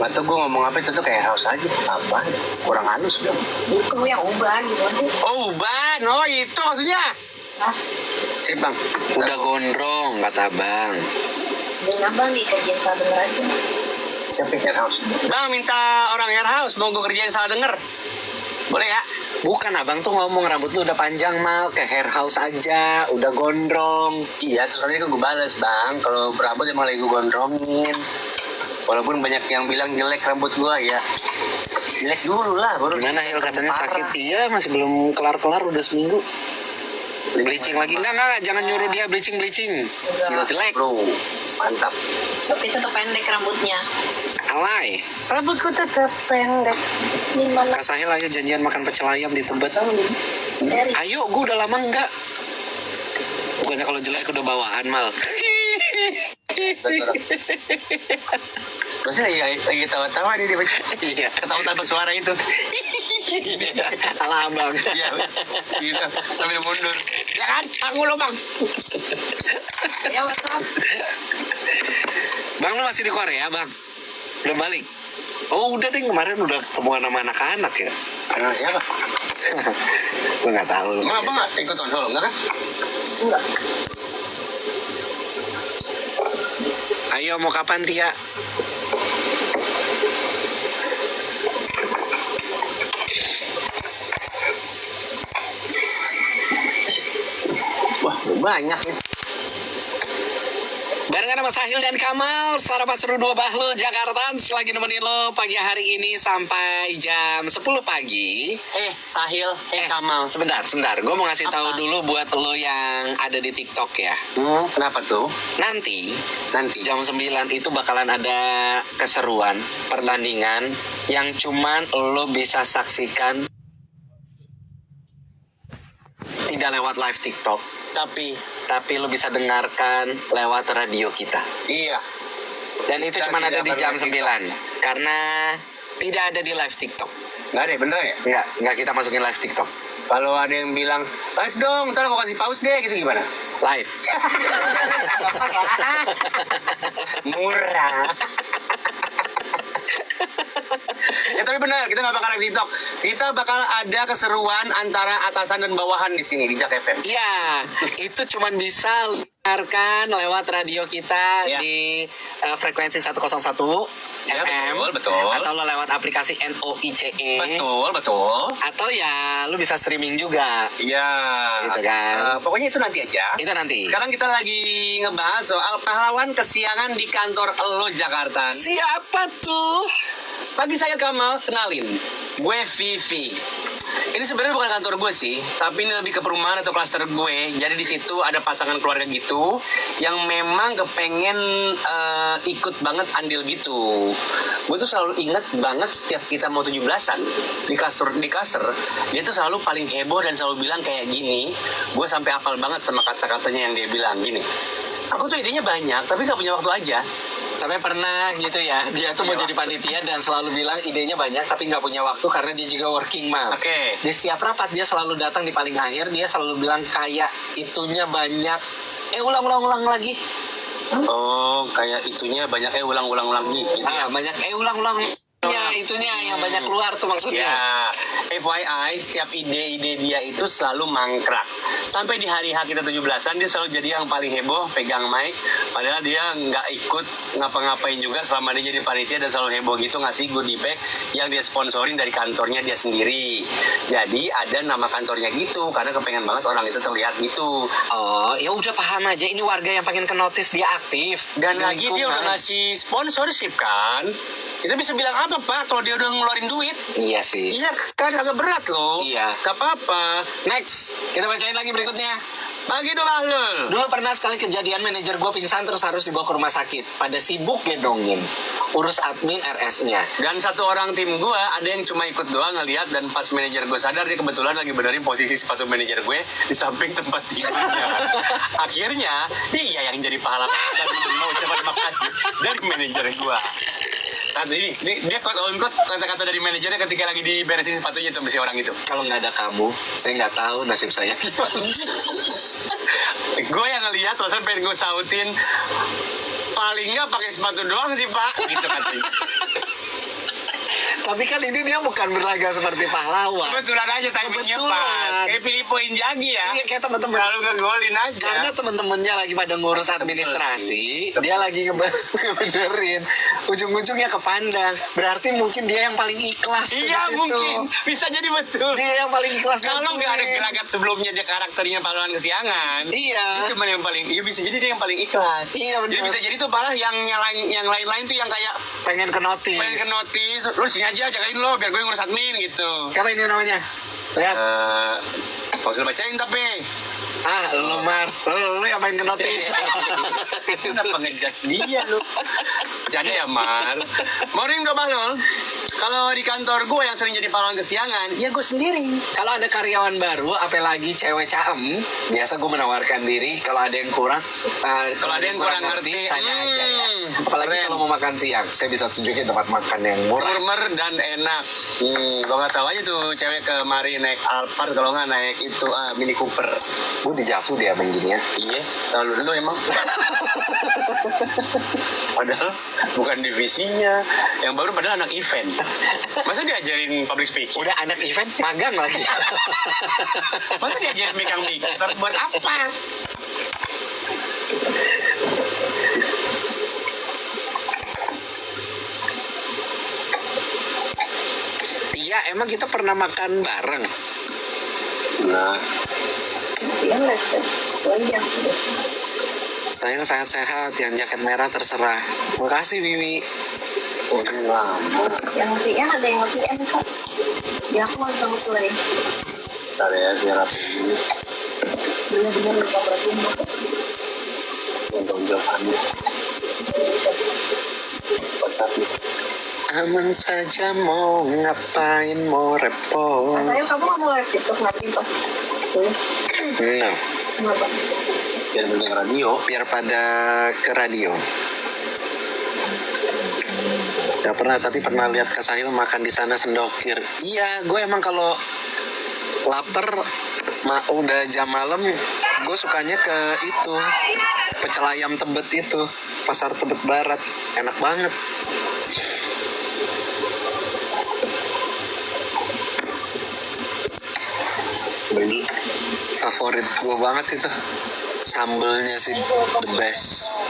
Gak tau gue ngomong apa itu tuh kayak house aja. Apa? Kurang halus dong. Itu yang uban gitu sih. Oh uban, oh itu maksudnya. Ah, Sip bang. Udah gondrong kata bang. dan abang nih kajian salah denger aja. Siapa yang hair house? Bang minta orang hair house mau gue kerjain salah denger. Boleh ya? Bukan, abang tuh ngomong rambut lu udah panjang mal, ke hair house aja, udah gondrong. Iya, terus nanti gue balas bang, kalau rambut emang lagi gue gondrongin. Walaupun banyak yang bilang jelek rambut gue ya, jelek dulu lah. Baru Gimana Hil, katanya parah. sakit? Iya, masih belum kelar-kelar, udah seminggu. Bleaching lagi? Enggak, jangan nyuruh dia bleaching. Jelek. Bro, mantap. Tapi tetap pendek rambutnya. Alay. Rambutku tetap pendek. Gimana? Kak Sahil, ayo janjian makan pecel ayam di Tebet. Dari Ayo, gue udah lama enggak. Bukannya kalau jelek udah bawaan mal. Terus lagi tawa-tawa nih dia Iya. ketawa tanpa suara itu. Ala abang. Iya, gitu. Sambil mundur. Ya kan? Aku lo bang. Ya WhatsApp. Bang, lu masih di Korea bang? Udah balik? Oh udah deh, kemarin udah ketemuan sama anak-anak ya. Anak siapa? Gue nggak tahu. Emang apa nggak ikut on solo? Enggak kan? enggak. Ayo mau kapan Tia? Wah, banyak nih. Barengan sama Sahil dan Kamal, Sarapan Seru 2 Bahlul Jakarta lagi nemenin lo pagi hari ini sampai jam 10 pagi. Sahil, Kamal. Sebentar. Gue mau ngasih tahu Apa? dulu buat lo yang ada di TikTok ya. Kenapa tuh? Nanti jam 9 itu bakalan ada keseruan pertandingan yang cuman lo bisa saksikan tidak lewat live TikTok, tapi lo bisa dengarkan lewat radio kita. Iya. Dan itu Dan cuma ada tidak di jam berlive 9 karena tidak ada di live TikTok. Nggak ada, bener ya? Nggak kita masukin live TikTok. Kalau ada yang bilang, live dong, ntar aku kasih pause deh, gitu gimana? Live. Murah. Ya tapi benar, kita nggak bakal live TikTok. Kita bakal ada keseruan antara atasan dan bawahan di sini, di Jak FM. Iya, itu cuman bisa dengarkan lewat radio kita Iya. di frekuensi 101 Ya, FM. betul. Atau lo lewat aplikasi NOICE. Betul. Atau ya lo bisa streaming juga. Iya. Gitu kan. Pokoknya itu nanti aja. Itu nanti. Sekarang kita lagi ngebahas soal pahlawan kesiangan di kantor lo Jakarta. Siapa tuh? Pagi saya Kamal, kenalin. Gue Vivi. Ini sebenarnya bukan kantor gue sih, tapi ini lebih ke perumahan atau klaster gue. Jadi di situ ada pasangan keluarga gitu yang memang kepengen ikut banget andil gitu. Gue tuh selalu ingat banget setiap kita mau 17-an di klaster dia tuh selalu paling heboh dan selalu bilang kayak gini. Gue sampai hafal banget sama kata-katanya yang dia bilang gini. Aku tuh idenya banyak, tapi gak punya waktu aja. Sampai pernah gitu ya, dia tuh mau jadi panitia dan selalu bilang idenya banyak tapi nggak punya waktu karena dia juga working mom. Oke. Di setiap rapat dia selalu datang di paling akhir, dia selalu bilang kayak itunya banyak. Ulang lagi. Oh, kayak itunya banyak ulang lagi gitu ya. Banyak ulang itunya yang banyak keluar tuh maksudnya. Ya, FYI, setiap ide-ide dia itu selalu mangkrak. Sampai di hari H kita 17-an, dia selalu jadi yang paling heboh, pegang mic. Padahal dia nggak ikut ngapa-ngapain juga selama dia jadi panitia dan selalu heboh gitu ngasih goodie bag yang dia sponsorin dari kantornya dia sendiri. Jadi ada nama kantornya gitu, karena kepengen banget orang itu terlihat gitu. Oh, ya udah paham aja, ini warga yang pengen ke notice dia aktif. Dan Di lagi dia udah lingkungan. ngasih sponsorship kan. Kita bisa bilang apa Pak kalau dia udah ngeluarin duit? Iya sih. Iya kan agak berat loh. Iya. Gak apa-apa. Next, kita bacain lagi berikutnya. Pagi dong Ahlul. Dulu pernah sekali kejadian manajer gue pingsan terus harus dibawa ke rumah sakit. Pada sibuk gendongin, urus admin RS-nya. Dan satu orang tim gue ada yang cuma ikut doang ngeliat, dan pas manajer gue sadar dia kebetulan lagi benerin posisi sepatu manajer gue di samping tempat tidurnya. Akhirnya dia yang jadi pahlawan dan mau ucapan makasih dari manajer gue. Nah, ini dia kata-kata dari manajernya ketika lagi diberesin sepatunya tuh si orang itu. Kalau nggak ada kamu, saya nggak tahu nasib saya. Gue yang ngeliat terus pengen gue sautin, paling nggak pakai sepatu doang sih Pak, gitu katanya. Tapi kan ini dia bukan berlaga seperti pahlawan. Kebetulan aja timingnya Kebetulan. pas. Kayak Filippo Inzaghi ya. Iya, kayak teman-teman. Selalu ngegolin aja. Karena teman-temannya lagi pada ngurus administrasi, dia lagi ngebenerin. Ujung-ujungnya kepandang. Berarti mungkin dia yang paling ikhlas. tuh Iya di situ. mungkin. Bisa jadi betul. Dia yang paling ikhlas. Kalau nggak ada bantuin. gelagat sebelumnya dia karakternya pahlawan kesiangan. Iya. Dia cuma yang paling, ya bisa jadi dia yang paling ikhlas. Iya, bener. Jadi bisa jadi tuh malah yang lain-lain tuh yang kayak Pengen ke notis. pengen ke notis, lu sini aja jagain lo biar gue ngurus admin gitu. Siapa ini namanya? Lihat. Nggak usah bacain tapi Lu Mar. Lu yang main ke notis. kenapa ngejudge dia lu? Jadi ya Mar, morning do Bahlul. Kalau di kantor gue yang sering jadi pahlawan kesiangan, ya gue sendiri. Kalau ada karyawan baru, apalagi cewek caem, biasa gue menawarkan diri. Kalau ada yang kurang, Kalau ada yang kurang ngerti, tanya aja ya. Apalagi keren. kalau mau makan siang, saya bisa tunjukin tempat makan yang murah. Murmer dan enak. Gue nggak tahu aja tuh cewek kemari naik Alphard, kalau nggak naik itu Mini Cooper. Gue di Javu dia main gini ya. Iya, tahu dulu emang. Padahal bukan divisinya. Yang baru padahal anak event. Masa diajarin public speaking? Udah anak event, magang lagi. Masa diajarin megang mixer buat apa? Iya, emang kita pernah makan bareng. Nah, Dia nggak bisa. Banyak. Sayang sehat-sehat, yang jaket merah terserah. Makasih Wiwi. Yang VN ada yang VN kok. Ya aku mau sama tuh lagi. ntar ya siaran ini. Bener-bener lupa bertumbuh. Untuk jawabannya. WhatsApp nih. Aman saja mau ngapain mau repot. Mas Ayu, kamu nggak mau live TikTok nanti pas tulis? No, Kenapa? Jangan dengerin radio. biar pada ke radio. Gak pernah, tapi pernah lihat Kak Sahil makan di sana sendokir. Iya, gue emang kalau lapar, udah jam malam, gue sukanya ke itu, pecel ayam Tebet itu, pasar Tebet Barat, enak banget. Cobain dulu. Favorit gue banget itu, sambelnya sih the best.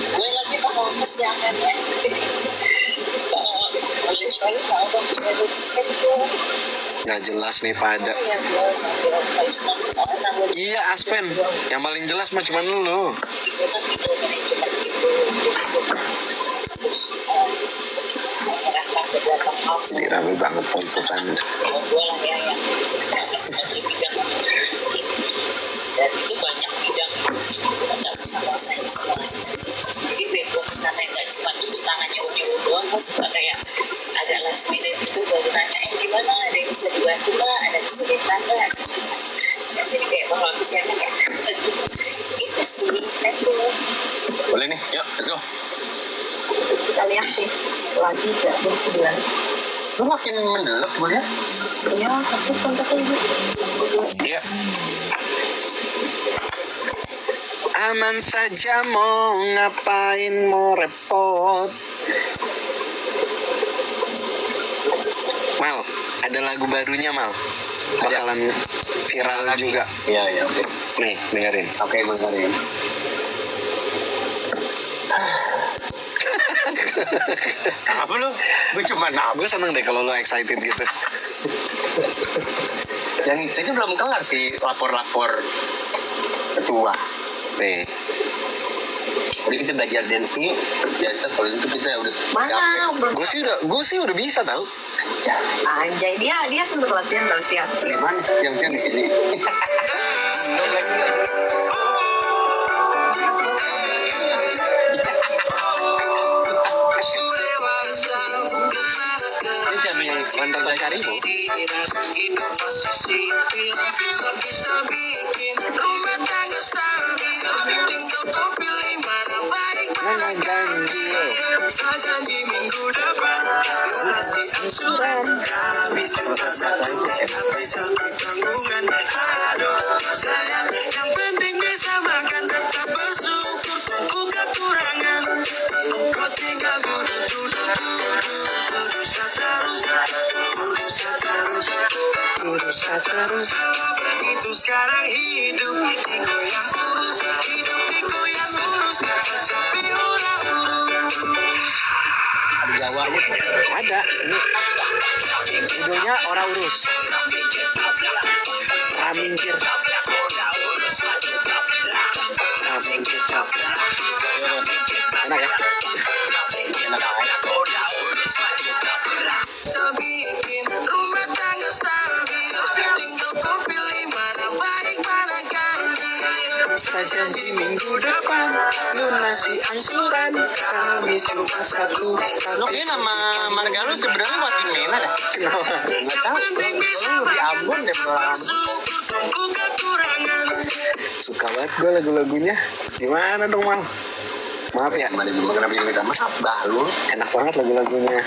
Gue lagi mau kesiangan ya. Boleh sekali tahu dong itu. Nggak jelas nih pada. Ya gue sambil voice note sambil Iya Aspen, yang paling jelas mah cuma lu. itu kan video manajemen itu terus mengarahkan beberapa hal Jadi rame banget peliputan. gue lah ya yang seperti bidang administrasi dan itu banyak bidang itu gue nggak bisa ngerasain semuanya. Jadi gue kesana nggak cuma cuci tangannya ujung doang, kan suka kayak ada last minute itu baru nanya gimana, ada yang bisa dibantu nggak, ada kesulitan nggak. Jadi kayak bahwa kesiangan ya itu sih itu. Boleh nih, yuk, let's go. Kita lihat tes lagi ke jam 9. Lu makin mendelep gue ya. Ya satu kontak ibu. Iya. Aman saja mau ngapain mau repot. Mal, ada lagu barunya Mal. Bakalan viral juga. Iya, iya, oke. Nih, dengerin. Oke, gue dengerin. Apa lu? Gue cuma Gue seneng deh kalau lo excited gitu. Yang itu belum kelar sih lapor-lapor ketua. Nih, Jadi kita belajar dancing, ya kalau itu kita udah Mana? gue sih udah bisa tau. Anjay, dia sempet latihan tau siap-siap. Mana? Yang di sini. Ini siapa yang mantan saya cari bu? Mana ganjil? Yang penting bisa makan, tetap bersyukur, tunggu kekurangan. Kau tinggal duduk, duduk, duduk, duduk, terus. Begitu sekarang hidup digoyang urus, hidup digoyang urus, secape orang urus. Jawanya ada. Ini judulnya Ora Urus. Ramingkir. Ramingkir. Enak ya? Enak aja. Bikin rumah tangga stabil, tinggal kau pilih mana baik mana ganjil. Janji minggu depan lunasi angsuran Kamis Jumat Sabtu. Lo kayak nama marga lu sebenarnya masih Mena dah. Kenapa? Nggak tahu. Lu di Ambon deh pulang. Tunggu kekurangan. Suka banget gue lagu-lagunya. Gimana dong Mal? Maaf ya. Mana juga kenapa jadi minta maaf dah lu. Enak banget lagu-lagunya.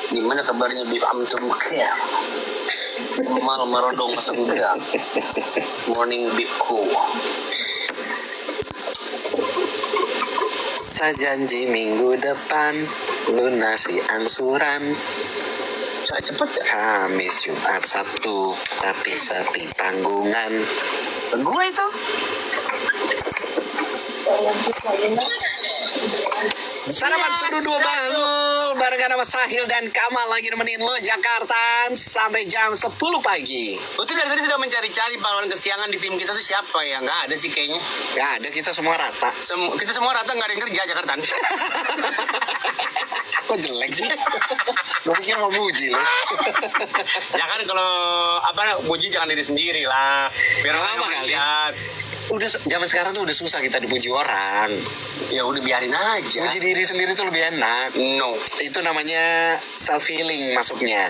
Gimana kabarnya Bib Amtum Kya? Marodong masa muda. Morning Bibku. Sajanji minggu depan lunasi angsuran Saya cepet ya. Kamis Jumat Sabtu tapi sepi tanggungan. Gue itu. Sarapan seru dua bahlul barengan sama Sahil dan Kamal lagi nemenin lo Jakarta sampai jam 10 pagi. Gue tuh dari tadi sudah mencari-cari pahlawan kesiangan di tim kita tuh siapa ya? Nggak ada sih kayaknya. Gak ada, kita semua rata. Kita semua rata nggak ada yang kerja Jakarta. Kok jelek sih? Gue pikir mau muji lo. Jangan kalau muji jangan diri sendiri lah. Biar Apa orang kali? lihat. Udah zaman sekarang tuh udah susah kita dipuji orang. Ya udah biarin aja. Puji diri sendiri tuh lebih enak. No. Itu namanya self healing masuknya.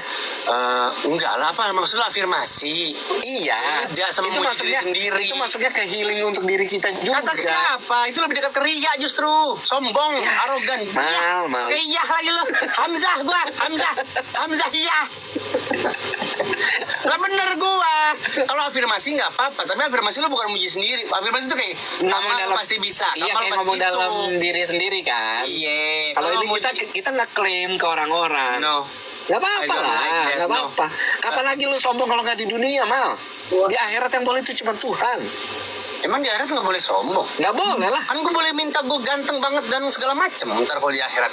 Enggak lah, apa maksudnya afirmasi? Iya. Tidak, sama itu muji masuknya diri sendiri. Itu masuknya ke healing untuk diri kita juga. Kata siapa? Itu lebih dekat ke ria justru. Sombong, arogan. Mal. Iya lagi lu. Hamzah gua. Hamzah iya. Lah bener gua. Kalau afirmasi nggak apa-apa, tapi afirmasi lu bukan muji sendiri. Afirmasi itu kayak Ngomong Kamal dalam- pasti bisa. Iya, Kamal kayak pasti ngomong itu. dalam diri sendiri kan. Iya. Kalau ini muji- kita ngeklaim ke orang-orang. No. Gak I apa-apa don't lah, like that, gak no. apa-apa. Kapan lagi lu sombong kalau nggak di dunia, Mal? Di akhirat yang boleh itu cuma Tuhan. Emang di akhirat nggak boleh sombong? Nggak boleh lah. Kan gue boleh minta gue ganteng banget dan segala macem ntar kalau di akhirat.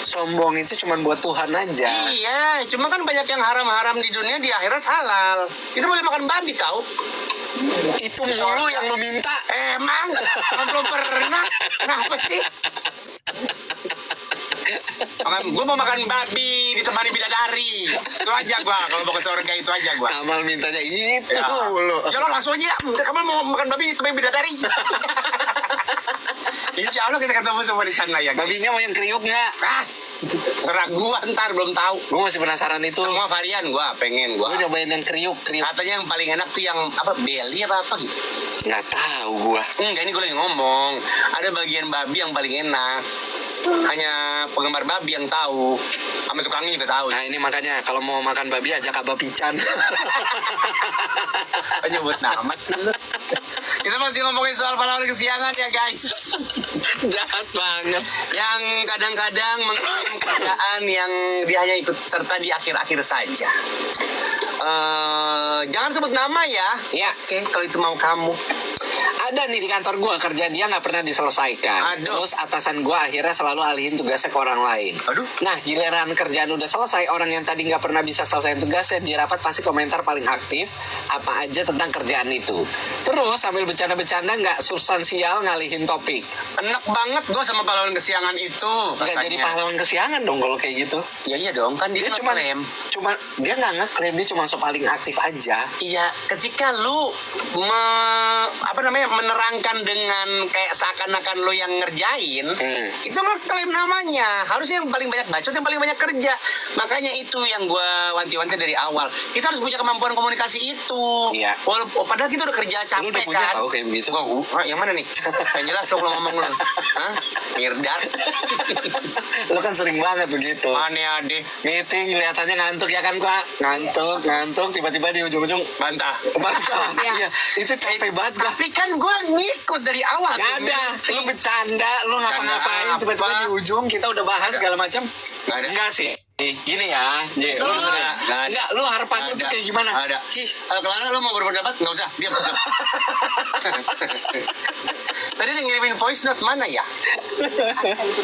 Sombong itu cuma buat Tuhan aja. Iya, cuma kan banyak yang haram-haram di dunia, di akhirat halal. Kita boleh makan babi tahu? Itu mulu yang lu minta. Emang? Belum pernah? Kenapa sih? Gue mau makan babi ditemani bidadari. Itu aja gue. Kalau mau ke surga itu aja gue. Kamal mintanya itu mulu. Ya lo langsung aja. Kamu mau makan babi ditemani bidadari. Insya Allah kita ketemu semua di sana ya. Babinya mau yang kriuk nggak? Ah, serah gua ntar belum tahu. Gue masih penasaran itu. Semua varian gua pengen gua. Gue nyobain yang kriuk. Katanya yang paling enak tuh yang apa beli apa gitu. Nggak tahu gue. Enggak, ini gue lagi ngomong. Ada bagian babi yang paling enak. Hanya penggemar babi yang tahu. Sama tukangnya juga tahu. Nah ini makanya kalau mau makan babi ajak Abah Pican. Nyebut nama sih lu. Kita masih ngomongin soal pahlawan kesiangan ya guys. Jahat banget. Yang kadang-kadang mengirim kerjaan yang dia hanya ikut serta di akhir-akhir saja. Jangan sebut nama ya. Ya. Oke, kalau itu mau kamu. Ada nih di kantor gue kerjaan dia nggak pernah diselesaikan. Aduh. Terus atasan gue akhirnya selalu alihin tugasnya ke orang lain. Aduh. Nah giliran kerjaan udah selesai, orang yang tadi nggak pernah bisa selesai tugasnya di rapat pasti komentar paling aktif apa aja tentang kerjaan itu. Terus sambil bercanda-bercanda nggak substansial ngalihin topik. Enak banget gue sama pahlawan kesiangan itu. Nggak jadi pahlawan kesiangan dong kalau kayak gitu. Ya iya dong, kan Dia dia cuma ngeklaim. dia nggak ngeklaim, dia cuma so paling aktif aja. Iya, ketika lu menerangkan dengan kayak seakan-akan lu yang ngerjain, itu ngeklaim namanya. Harusnya yang paling banyak bacot, yang paling banyak kerja. Makanya itu yang gua wanti-wanti dari awal. Kita harus punya kemampuan komunikasi itu. Iya. Padahal kita udah kerja Lu udah capek punya kan. tahu kayak begitu. Wah, yang mana nih? Yang jelas lo kalau ngomong lu. Hah? Mirdat. Lu kan sering banget begitu. Mana ade? Meeting kelihatannya ngantuk ya kan Pak? Ngantuk, tiba-tiba di ujung-ujung Bantah. bantah. Iya, itu capek banget gua. Tapi kan gue Gua ngikut dari awal. Gak ada, lu bercanda, lu ngapa-ngapain, Bercanda tiba-tiba apa? di ujung kita udah bahas segala macam. Gak ada. Enggak sih. Gini ya, lu dengerin. Nggak ada. Enggak, lu harapan lu tuh kayak gimana? Ada. Cih, Clara, lu mau berpendapat? Nggak usah, diam. Tadi dia ngirimin voice note mana ya?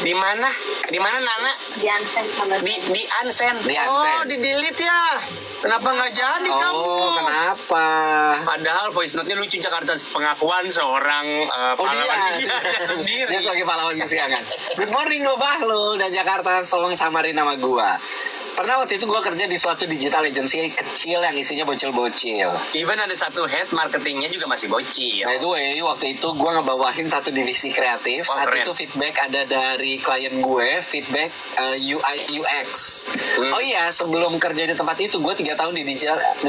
Di mana? Di mana Nana? Di unsend sama Di unsend. Di Oh, unsend. di delete ya. Kenapa nggak jadi kamu? oh kenapa? Padahal voice note-nya lucu Jakarta, pengakuan seorang Oh pahlawan dia, dia sendiri. dia sebagai pahlawan kesiangan. Good morning lo Bahlul dan Jakarta, tolong samarin nama gua. Pernah waktu itu gua kerja di suatu digital agency kecil yang isinya bocil-bocil. Even ada satu head marketingnya juga masih bocil. By the way, waktu itu gue ngebawahin satu divisi kreatif. Wah, Saat keren. itu feedback ada dari klien gue, feedback UI UX. Oh iya, sebelum kerja di tempat itu, gue 3 tahun di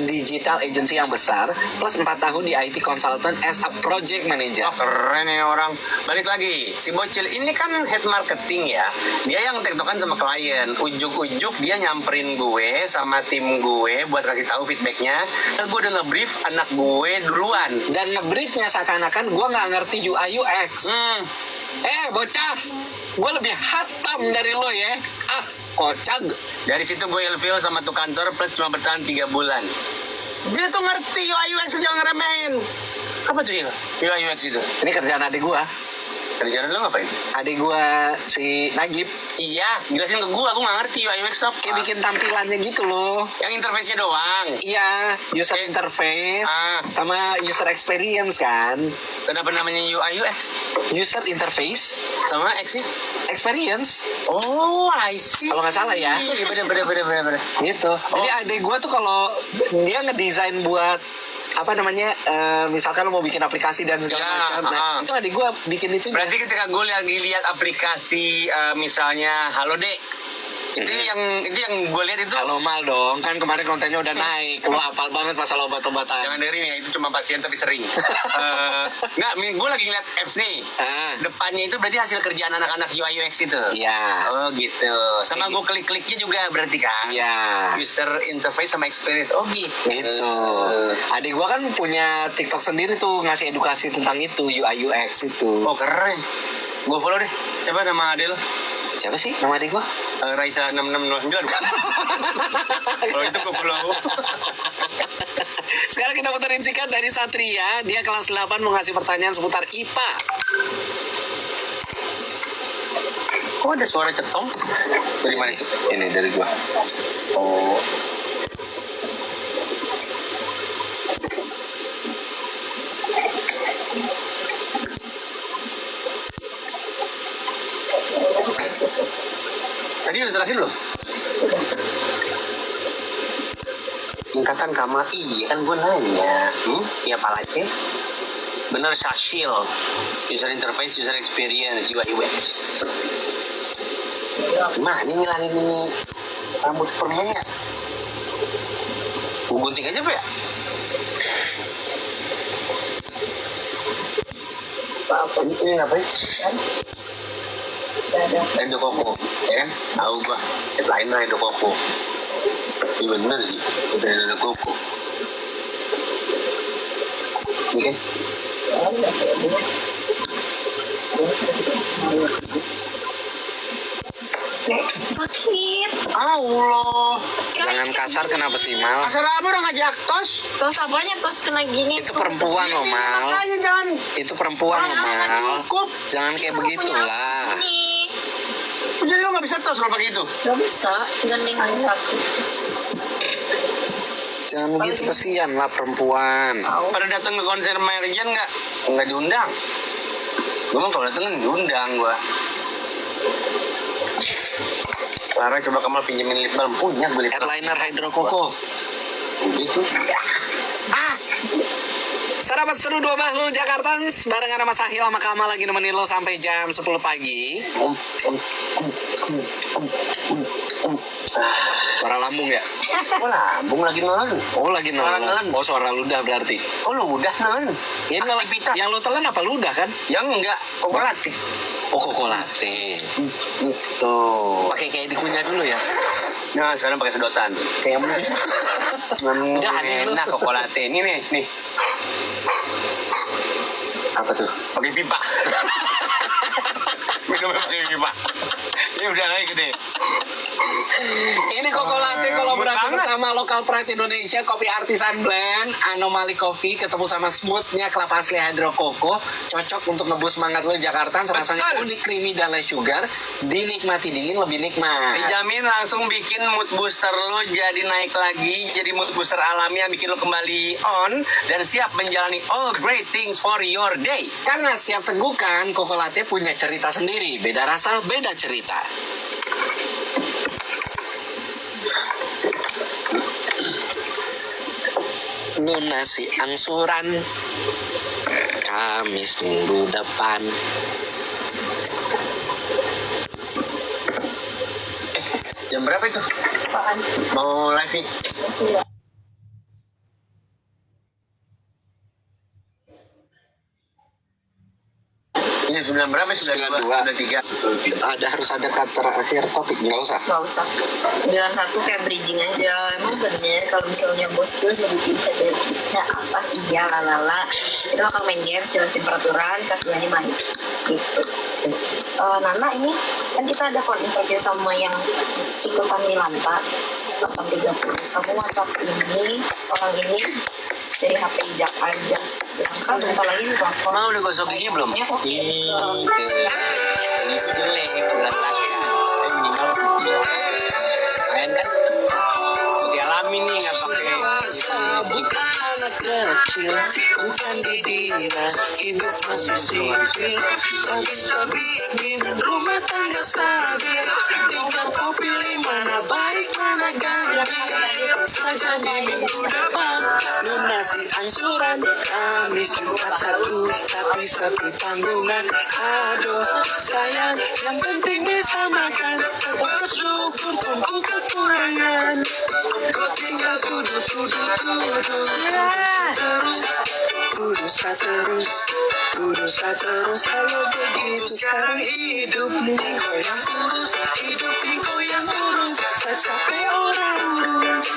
digital agency yang besar, plus 4 tahun di IT consultant as a project manager. Oh, keren ya orang. Balik lagi, si bocil ini kan head marketing ya. Dia yang tektokan sama klien. Ujuk-ujuk dia nyamperin gue sama tim gue buat kasih tahu feedbacknya. Dan gue udah nge-brief anak gue duluan. Dan ngebriefnya seakan-akan gue nggak ngerti UI UX. Bocah, gue lebih hatam dari lo ya. Ah, kocak. Dari situ gue ilfil sama tuh kantor plus cuma bertahan 3 bulan. Dia tuh ngerti UI UX, jangan ngeremehin. Apa tuh Il? UI UX itu? Ini kerjaan adik gue. Kerjaan lo ngapain? Adik gue si Nagib. Iya, jelasin ke gue nggak ngerti UI UX apa. Kayak bikin tampilannya gitu loh. Yang interface-nya doang. Iya, user interface sama user experience kan. Kenapa namanya UI UX? User interface Sama X sih? experience Oh, I see. kalau nggak salah ya. Iya, bener. Gitu. Jadi adik gue tuh kalau dia ngedesain buat apa namanya, misalkan lo mau bikin aplikasi dan segala Ya, macam, nah itu adik gue bikin itu. Berarti ketika gue lagi lihat aplikasi misalnya Halodeck, itu yang gue lihat itu. Kalau mal dong, kan kemarin kontennya udah naik, lo hafal banget masalah obat-obatan. Jangan dengerin ya, itu cuma pasien tapi sering. Nggak, gue lagi ngeliat apps nih. Depannya itu berarti hasil kerjaan anak-anak UI UX itu. Iya. Oh gitu. Sama gue klik-kliknya juga berarti kan. Iya. User interface sama experience. Oh gitu. Gitu. Adik gua kan punya TikTok sendiri tuh ngasih edukasi tentang itu UI UX itu. Oh keren. Gue follow deh. Siapa nama Adel? Siapa sih nama adik gua? Raisa 6609 bukan? Kalau itu gue follow. Sekarang kita puterin sikat dari Satria. Dia kelas 8 mau ngasih pertanyaan seputar IPA. Kok ada suara cetong? Dari mana itu? Ini dari gua. Oh. Tadi udah terakhir loh. Singkatan KMAI, kan gue nanya. Ya Pak Lace. Bener Sashil. User interface, user experience, UI UX. Gimana ini ngilangin ini rambut Superman-nya? Gue gunting aja Pak ya? Ini ngapain? Edo Koko, ya kan? Tahu gua, headliner Edo Koko. Iya bener sih, udah Edo Koko. Ini kan? sakit. Allah. Jangan kasar kenapa sih Mal? Asal apa dong ngajak tos? Terus apanya terus kena gini Itu tuh? perempuan loh Mal. Makanya jangan. Itu perempuan loh Mal. Cukup. Jangan kayak Aku begitu punya lah. Ini Jadi lo nggak bisa tos lo pakai itu. nggak bisa gandeng sakit. Jangan begitu, kesian lah perempuan. Pada datang ke konser My Legend nggak diundang. Gue mah kalau datang kan diundang gue. Sekarang coba Kamal pinjemin lip balm, punya gue lip balm. Headliner Hydro Koko. Itu. Sarapan seru 2 Bahlul Jakarta barengan sama Sahil sama Kamal lagi nemenin lo sampai jam 10 pagi. Suara lambung ya? Oh lambung lagi nelen. Oh lagi Suara nelen. nelen. Oh suara ludah berarti. Oh lu udah nelen. Ini Aktivitas. yang lo telan apa ludah kan? Yang enggak, kooperatif. Oh koko latte. Tuh. Pakai kayak dikunyah dulu ya. Nah sekarang pakai sedotan. Kayak Udah, aneh lu. Enak koko latte. Ini nih. Apa tuh? Pakai pipa. Minumnya pakai pipa. Ini udah kayak gede. Ini Koko Latte kolaborasi bersama Local Pride Indonesia, kopi artisan blend, Anomali Coffee, ketemu sama smoothnya kelapa asli hydro koko, cocok untuk ngebus semangat lo Jakarta, rasanya Betul. unik, creamy dan less sugar, dinikmati dingin lebih nikmat. Dijamin langsung bikin mood booster lo jadi naik lagi, jadi mood booster alami yang bikin lo kembali on dan siap menjalani all great things for your day. Karena setiap tegukan, Koko Latte punya cerita sendiri, beda rasa, beda cerita. Lunasi angsuran Kamis minggu depan. Jam berapa itu? Mau live nih? Ini 9 berapa? 92. 93. Harus ada kata terakhir topik, nggak usah. Gak usah. Bilang satu kayak bridging aja. Emang bener kalau misalnya bos tuh lebih pintar dari kita apa? Iya lalala. Kita bakal main games, jelasin peraturan, keduanya main. Gitu. Nana ini kan kita ada phone interview sama yang ikutan Milanta 8.30. Kamu WhatsApp ini orang ini dari HP Jak aja. Bilang kan bentar lagi nih Bang. Mau udah gosok gigi belum? Ya, oke. Ini Jelek bulan lagi. Minimal kalian kan dialami nih nggak pakai. Bukan anak kecil, bukan didira, hidup masih sipil. Bisa bikin rumah tangga stabil, tinggal kau pilih mana baik mana ganti. Saja di minggu depan, lunasi angsuran, Kamis Jumat Sabtu, tapi sepi tanggungan. Aduh sayang, yang penting bisa makan, bersyukur tunggu kekurangan. Kau tinggal duduk terus kalau begitu sekarang hidup nih kau yang urus, hidup nih kau yang urus, saya capek orang urus.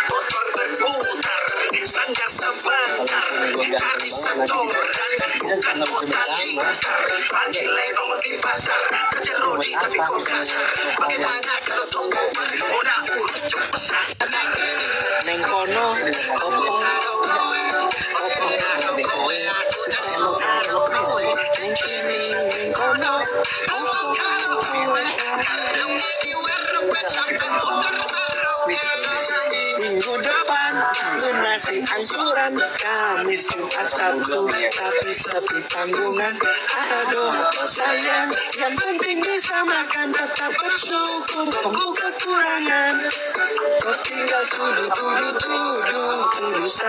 Motor berputar, sangkar sebentar, cari setoran, bukan lagi gitar, panggil lebong di pasar, kerja Rudi tapi kok kasar, bagaimana kalau tombol udah urus cepetan. Neng kono, opo, neng kini, neng kono, minggu depan lunasi angsuran, Kamis Jumat Sabtu, tapi sepi tanggungan. Aduh sayang, yang penting bisa makan, tetap bersyukur tunggu kekurangan. Kau tinggal tudusa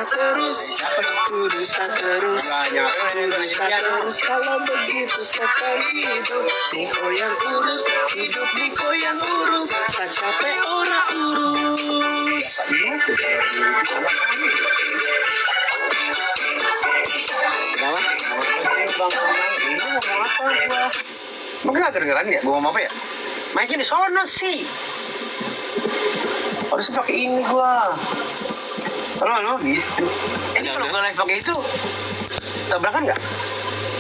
terus, kalau begitu sekali hidup Niko yang urus, hidup Niko yang urus, saya capek orang urus. Mungkin nggak kedengeran ya? Gua ngomong apa ya? Mic-nya di sono sih. Harus pakai ini gua. Halo, gitu. Ini kalau gua live pakai itu, tabrakan nggak?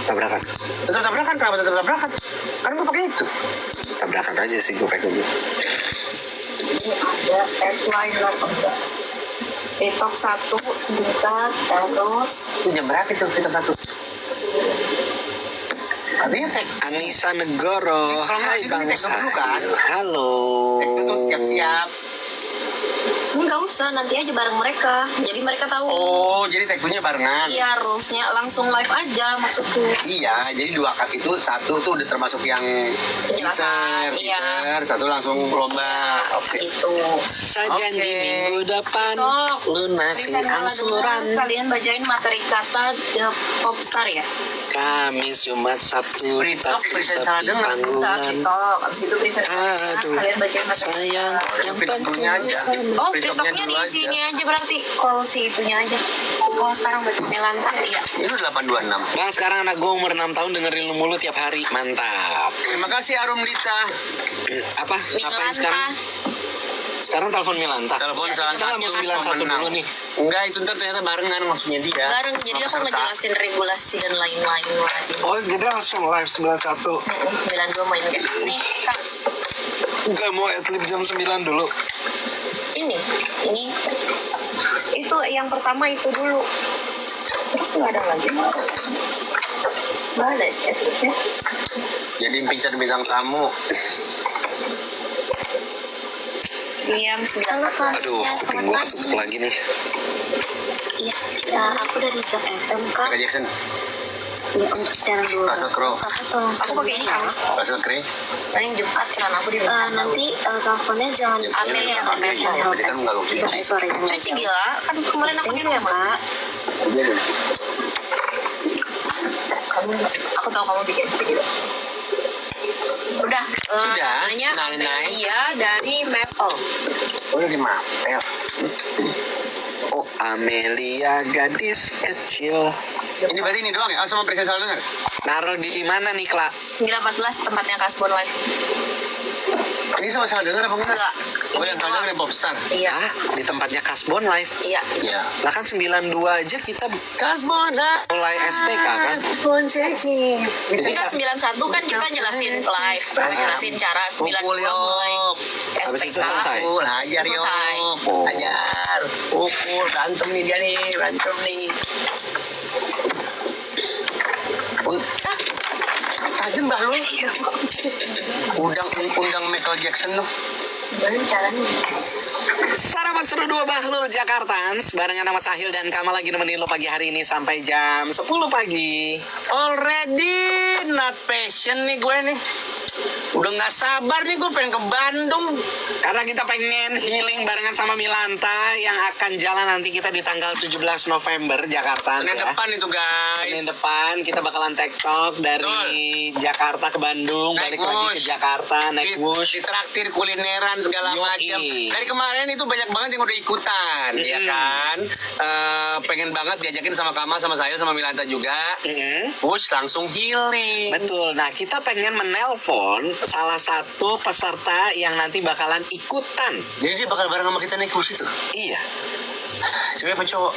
Tabrakan, Tetap tabrakan, kenapa tetap tabrakan? Kan gua pakai itu. tabrakan aja sih gue pakai gitu. Ini ada adliner enggak? Petok 1 singkat, terus Itu jam berapa itu kita satu? Artinya tek Anissa Negoro, Kalau nggak, hai itu Bang tek dulu kan? Halo. tutup siap-siap. ini nggak usah, nanti aja bareng mereka. Jadi mereka tahu. Oh, jadi take two-nya barengan. Iya, rulesnya langsung live aja maksudku. Iya, jadi 2 cut itu satu tuh udah termasuk yang Penjelasan, iya. teaser, satu langsung lomba. Oke. Gitu. Sejanji Oke. minggu depan Sok. lunasi Bisa dengar angsuran. kalian bacain materi kata The Popstar ya. Kamis, Jumat, Sabtu, Free talk, tapi bisa sepi salah dengar. Kita panggungan. TikTok, abis itu bisa Aduh, kalian bacain materi sayang, kata. yang Free penting talk-nya aja. sama. Oh, Free talk-nya TikToknya dulu di aja. sini aja berarti. Kalau si itunya aja. Kalau sekarang baca Melanta ya. Ini udah 826. Bang, sekarang anak gue umur 6 tahun dengerin lu mulu tiap hari. Mantap. Terima kasih Arum Dita. Apa? Ngapain Milanta. sekarang? Sekarang telepon Milanta. Telepon Iya, salah kita nggak mau 91 dulu nih. Enggak, itu ntar ternyata barengan maksudnya dia. Bareng, jadi aku Peserta. ngejelasin regulasi dan lain-lain lagi. Oh, jadi langsung live 91. 92 main game. Nih, Kak. Enggak mau adlib jam 9 dulu. Ini. Itu yang pertama itu dulu. Terus nggak ada lagi. Nggak ada sih adlibnya. Jadi pingsan bintang tamu. Jam 9. Aduh, kuping gue ketutup lagi nih. Iya, aku dari Jak FM kak. Kak Jackson, Ya untuk siaran dulu. Russell Crowe. Kakak tolong Aku pakai ini Kamis. Russell Crowe. Paling Jumat celana aku di rumah. Nanti teleponnya jangan Amelia, Amelia. Berarti kan nggak lu cuci. suaranya. Cuci gila, kan kemarin aku di Thank you ya rumah. kak. Aku tahu kamu bikin video. Udah, Sudah? namanya Nai-nai. Amelia dari Maple. Udah di mapel. Oh, Amelia gadis kecil. Ini berarti ini doang ya? Oh, sama Princess Aldenger? Naruh di mana nih, Kla? 914 tempatnya Kasbon Live. Ini sama Aldenger apa enggak? Enggak. Oh, yang Aldenger yang Popstar. Iya. Ah, di tempatnya Kasbon Live. Iya. Iya. Lah kan 92 aja kita Kasbon lah. mulai SPK kan? Tapi kan 91 kan kita jelasin live, jelasin cara 92 Pukul mulai yuk. Habis SPK. itu selesai. Pukul, hajar Selesai. yuk. Hajar. Pukul, berantem nih dia nih. Berantem nih. Sajen bah lu. Undang Michael Jackson lu. Gimana caranya? Sarapan seru 2 Bahlul Jakartans barengan sama Sahil dan Kamal lagi nemenin lo pagi hari ini sampai jam 10 pagi. Already not passion nih gue nih. Udah nggak sabar nih gue pengen ke Bandung. Karena kita pengen healing barengan sama Milanta yang akan jalan nanti kita di tanggal 17 November Jakarta Senin ya. depan itu guys. Senin depan kita bakalan TikTok dari Jakarta ke Bandung, Naik balik lagi ke wush. Jakarta, naik wush. Ditraktir kulineran segala Yoi. macam. Dari kemarin itu banyak banget yang udah ikutan, ya kan? Pengen banget diajakin sama Kamal, sama saya, sama Milanta juga. Wush langsung healing. Betul. Nah, kita pengen menelpon salah satu peserta yang nanti bakalan ikutan. Jadi dia bakal bareng sama kita naik wush itu. Iya. Cewek apa cowok?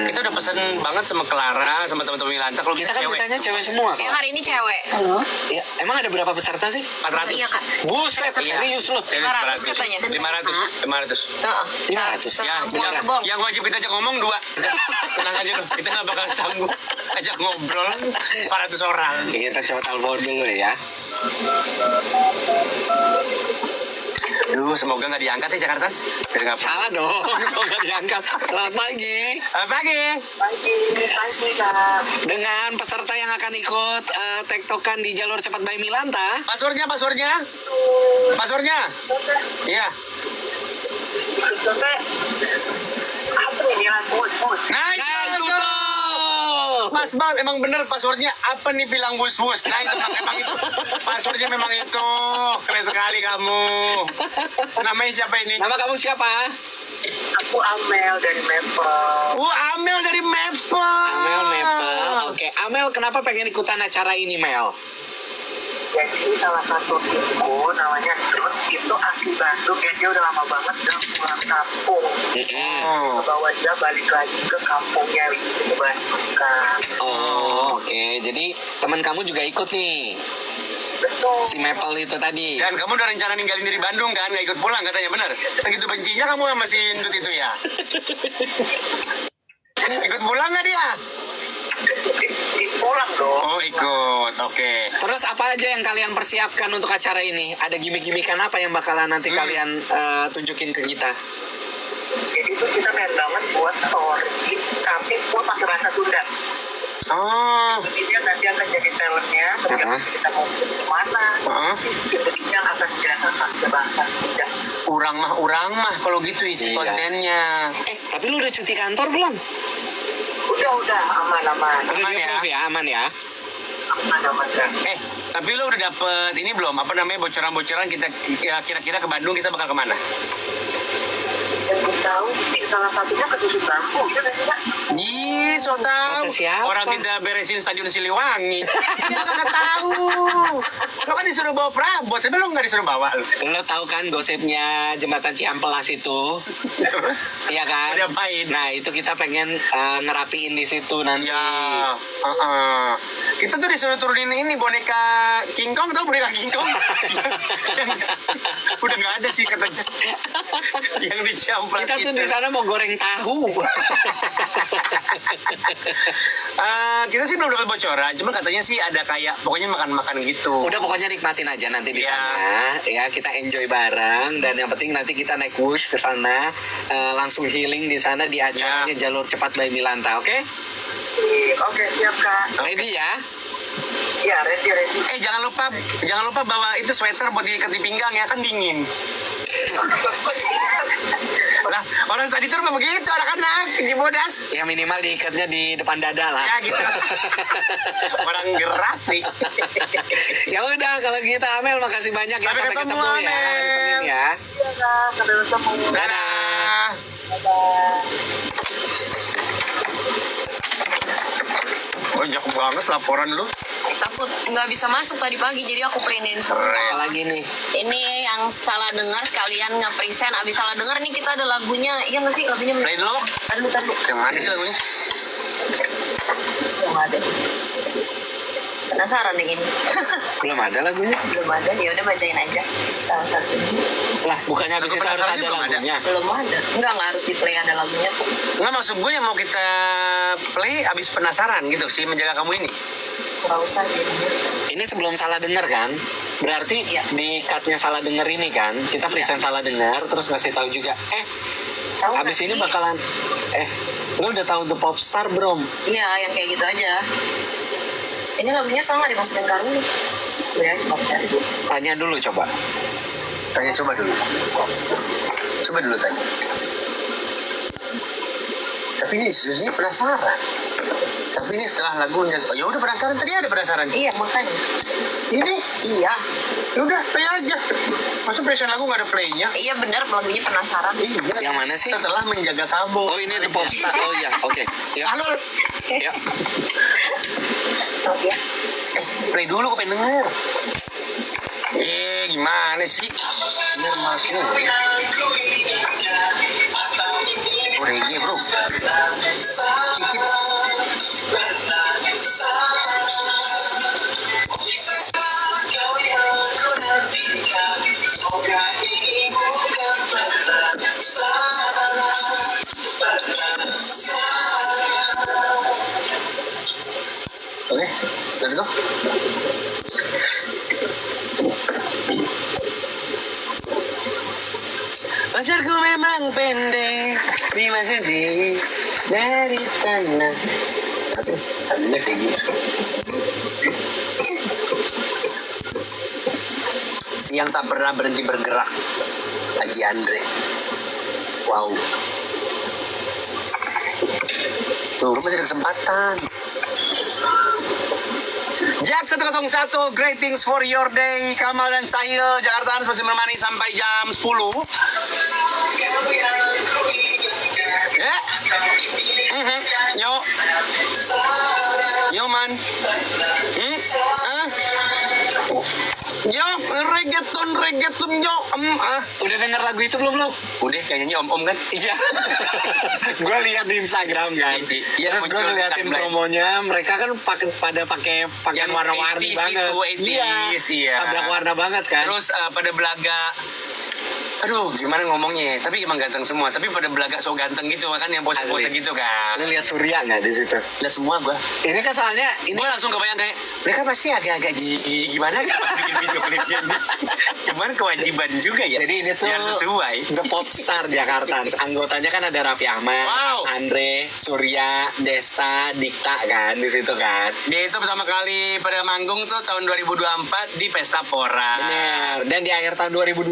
Kita udah pesen banget sama Clara, sama teman-teman Milanta. Kalau Kita kan ditanya cewek semua. Yang Kak. hari ini cewek. Halo. Ya, emang ada berapa peserta sih? 400. Iya, Kak. Buset, serius lu. 500 katanya. 500. Heeh. 500. Kebong. Yang wajib kita ajak ngomong 2. Tenang aja loh, kita nggak bakal sanggup ajak ngobrol 400 orang. Kita coba telepon dulu ya. Duh, semoga nggak diangkat ya Jakarta. Biar nggak Salah dong, semoga diangkat. Selamat pagi. Selamat pagi. Pagi kak. Dengan peserta yang akan ikut tektokan di jalur cepat by Milanta. Passwordnya. Iya. Nah, Nah, itu tuh. tuh. Pas banget, emang bener passwordnya apa nih bilang wus-wus. Nah itu emang itu. Passwordnya memang itu. Keren sekali kamu. Namanya siapa ini? Nama kamu siapa? Aku Amel dari Maple. Amel dari Maple. Amel Maple. Oke, Amel kenapa pengen ikutan acara ini, Mel? Jadi salah satu timku namanya Sud itu asli Bandung ya, dia udah lama banget udah pulang kampung. Oh. Bawa dia balik lagi ke kampungnya di Bandung kan. Oh, oke. Jadi teman kamu juga ikut nih. Betul. Si Maple itu tadi. Dan kamu udah rencana ninggalin diri Bandung kan? Nggak ikut pulang katanya, bener? Segitu bencinya kamu sama si Indut itu ya? Ikut pulang nggak dia? pulang dong. Oh ikut, oke. Terus apa aja yang kalian persiapkan untuk acara ini? Ada gimmick-gimmickan apa yang bakalan nanti kalian tunjukin ke kita? Jadi tuh kita pengen banget buat story, tapi full pakai bahasa Sunda. Oh, Jadi dia nanti akan jadi talentnya, ketika kita mau kemana, yang akan dijelaskan ke bahasa Sunda. urang mah kalau gitu isi Iya. kontennya. Tapi lu udah cuti kantor belum? Udah, aman-aman. Udah Aman ya? di-approve ya? Aman ya? Aman-aman kan. Tapi lu udah dapet ini belum? Apa namanya bocoran-bocoran kita kira-kira ke Bandung kita bakal kemana? Yang gue tahu, salah satunya ke Susu Bambu, itu kan Kak? Ih, so tahu. Kata siapa? Orang kita beresin Stadion Siliwangi. Dia nggak tahu. Lo kan disuruh bawa perabot, tapi lo nggak disuruh bawa lo. Lo tahu kan gosipnya jembatan Ciampelas itu? Terus? Iya kan? Udah apain? Nah, itu kita pengen ngerapiin di situ nanti. Ya, kita tuh disuruh turunin ini boneka King Kong, tau boneka King Kong? Udah nggak ada sih katanya. Yang di Ciamplas Kita tuh di sana mau goreng tahu. Kita sih belum dapat bocoran, cuman katanya sih ada kayak pokoknya makan-makan gitu. Udah pokoknya nikmatin aja nanti di Iya. sana. Ya, kita enjoy bareng dan yang penting nanti kita naik wush ke sana, langsung healing di sana di acaranya Jalur Cepat by Milanta, oke? Oke, siap Kak. Ready ya? Ya, ready. Jangan lupa bawa itu sweater buat diikat di pinggang ya, kan dingin. Lah, orang tadi tuh nggak begitu anak-anak, Cibodas. Ya minimal diikatnya di depan dada lah. Ya gitu. Orang gerak sih. Ya udah kalau gitu Amel, makasih banyak ya, sampai ketemu ya hari Amel. Senin ya. Iya Kak, sampai ketemu. Dadah. Banyak banget laporan lu. Takut nggak bisa masuk tadi pagi, jadi aku printin semua. Apalagi nih? Ini yang salah dengar sekalian nge-present. Abis salah dengar nih kita ada lagunya. Iya nggak sih lagunya? Play dulu. Tadi. Yang mana sih lagunya? Belum ada. Penasaran nih ini. Belum ada lagunya? Belum ada. Ya udah bacain aja salah satunya. Lah, bukannya habis Lagu itu harus penasaran ada belum ada? lagunya? Belum ada. Nggak harus di play ada lagunya. Nggak, maksud gue yang mau kita play abis penasaran gitu sih menjaga kamu ini. Nggak usah gitu. Ini sebelum salah dengar kan? Berarti Iya. di cut-nya salah dengar ini kan? Kita present salah dengar, terus ngasih tahu juga. Tahu nggak Abis ini sih? bakalan. Lu udah tahu The Popstar belum? Iya, yang kayak gitu aja. Ini lagunya soalnya nggak dimasukin karung nih. Udah, coba cari dulu. Tanya dulu coba. Tanya coba dulu. Coba dulu tanya. Tapi ini sebenarnya penasaran. Tapi ini setelah lagunya, oh, ya udah penasaran, tadi ada penasaran. Iya, makanya. Ini, Iya. ya udah play aja. Masa present lagu nggak ada playnya? Iya bener, lagunya penasaran. Iya. Yang mana sih? Setelah menjaga kamu. Oh, ini The Popstar. Oh iya, oke. Ya. Halo. Ya. Oh, iya. Play dulu, gue pengen denger. Gimana sih? Bener masuk. Oh, reggae bro. Cicip. Oke, let's go. Pacarku memang pendek 5 cm dari tanah. Aduh, tadinya kayak gitu. Siang tak pernah berhenti bergerak. Haji Andre. Wow. Tuh, lu masih ada kesempatan. Jack 101, greetings for your day. Kamal dan Sahil, Jakarta masih menemani sampai jam 10. Ya. Yo. Yo man. Yo, reggaeton yo. Udah denger lagu itu belum lo? Udah kayaknya om-om kan? Iya. Gue lihat di Instagram kan. Iya, Terus gue muncul di ngeliatin timeline. promonya, mereka kan pada pakai pakaian Yang warna-warni 80s banget. itu, 80s, iya. Tabrak warna banget kan. Terus pada belaga Aduh, gimana ngomongnya? Tapi emang ganteng semua. Tapi pada belagak so ganteng gitu, kan yang pose-pose Asli. gitu kan. Lu lihat Surya nggak di situ? Lihat semua gua. Ini kan soalnya ini Gue langsung kebayang kayak mereka pasti agak-agak jijik gimana kan pas bikin video klipnya ini. Cuman kewajiban juga ya. jadi ini tuh biar sesuai. The Popstar Jakarta. Anggotanya kan ada Raffi Ahmad, Wow. Andre, Surya, Desta, Dikta kan di situ kan. Dia itu pertama kali pada manggung tuh tahun 2024 di Pesta Pora. Benar. Dan di akhir tahun 2025,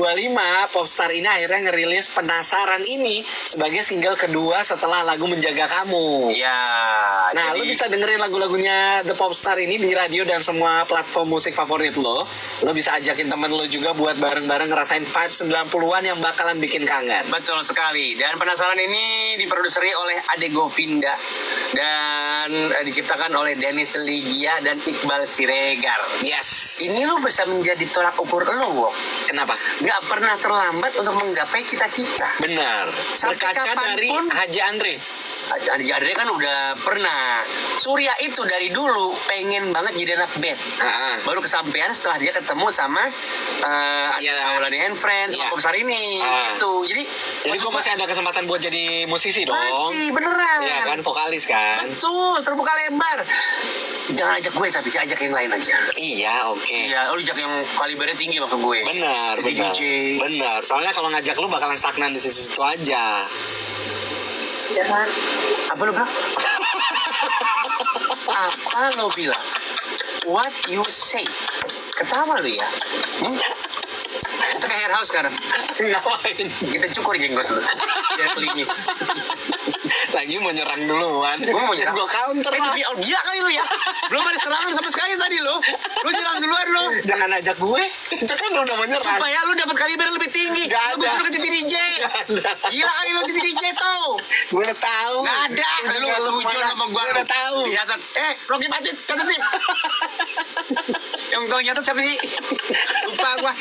Popstar ini akhirnya ngerilis Penasaran ini sebagai single kedua setelah lagu Menjaga Kamu. Iya. Nah, jadi- lu bisa dengerin lagu-lagunya The Popstar ini di radio dan semua platform musik favorit lo. Lo bisa ajakin temen lo juga buat bareng-bareng ngerasain vibe 90-an yang bakalan bikin kangen. Betul sekali. Dan Penasaran ini diproduseri oleh Ade Govinda dan diciptakan oleh Dennis Ligia dan Iqbal Siregar. Yes. Ini lu bisa menjadi tolak ukur lu, Wok. Kenapa? Nggak pernah terlambat untuk menggapai cita-cita. Benar. Sampai Berkaca dari kapanpun- Haji Andre. Adi Andre kan udah pernah. Surya itu dari dulu pengen banget jadi anak band. Ah, Baru kesampaian setelah dia ketemu sama Iya. Maulani and Friends sama Iya. Popstar ini. Ah. Gitu. Jadi Jadi maksud gue masih ada kesempatan buat jadi musisi dong. masih beneran. Iya kan, vokalis kan. Betul, terbuka lebar. Jangan ajak gue tapi ajak yang lain aja. Iya, oke. Iya, lu ajak yang kalibernya tinggi maksud gue. Benar, Jadi benar. DJ. Benar. Soalnya kalau ngajak lu bakalan stagnan di situ-situ aja. Jangan. Apa lu bilang? Apa lo bilang? What you say? Ketawa lu ya? Kita ke hair house sekarang. Ngapain? Kita cukur jenggot lu. Biar klimis. Lagi mau nyerang duluan. Gua mau nyerang. Gue counter Itu lah. gila kali lu ya. Belum ada serangan sama sekali tadi lu. Lu nyerang duluan lu. Jangan ajak gue. Itu kan udah mau nyerang. Supaya lu dapat kaliber lebih tinggi. Gak Lu ada. suruh ke titik DJ. Gila kali lu titik DJ tau. Gue udah tahu. Nggak ada. Lu Juga setuju mana. sama gua. Gue udah tahu. Catat. Rocky Patit, catat nih. Yang kau nyatet siapa sih? Lupa gua.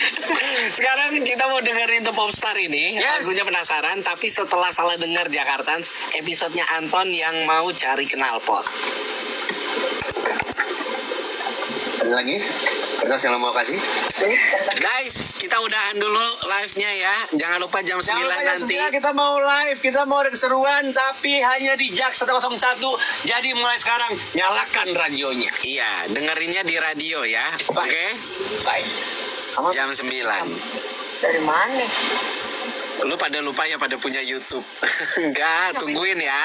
Sekarang kita mau dengerin The Popstar ini. Yes. Lagunya Penasaran. Tapi setelah salah dengar Jakartans, episodenya Anton yang mau cari knalpot. Ada lagi? Kertas yang lo mau kasih? Guys, kita udahan dulu live-nya ya. Jangan lupa jam 9 nanti. Kita mau live, kita mau ada keseruan, tapi hanya di Jak 101. Jadi mulai sekarang nyalakan radionya. Iya, dengerinnya di radio ya. Oke? Baik. Jam 9. Dari mana? Lu pada lupa ya pada punya YouTube. Enggak, tungguin ya.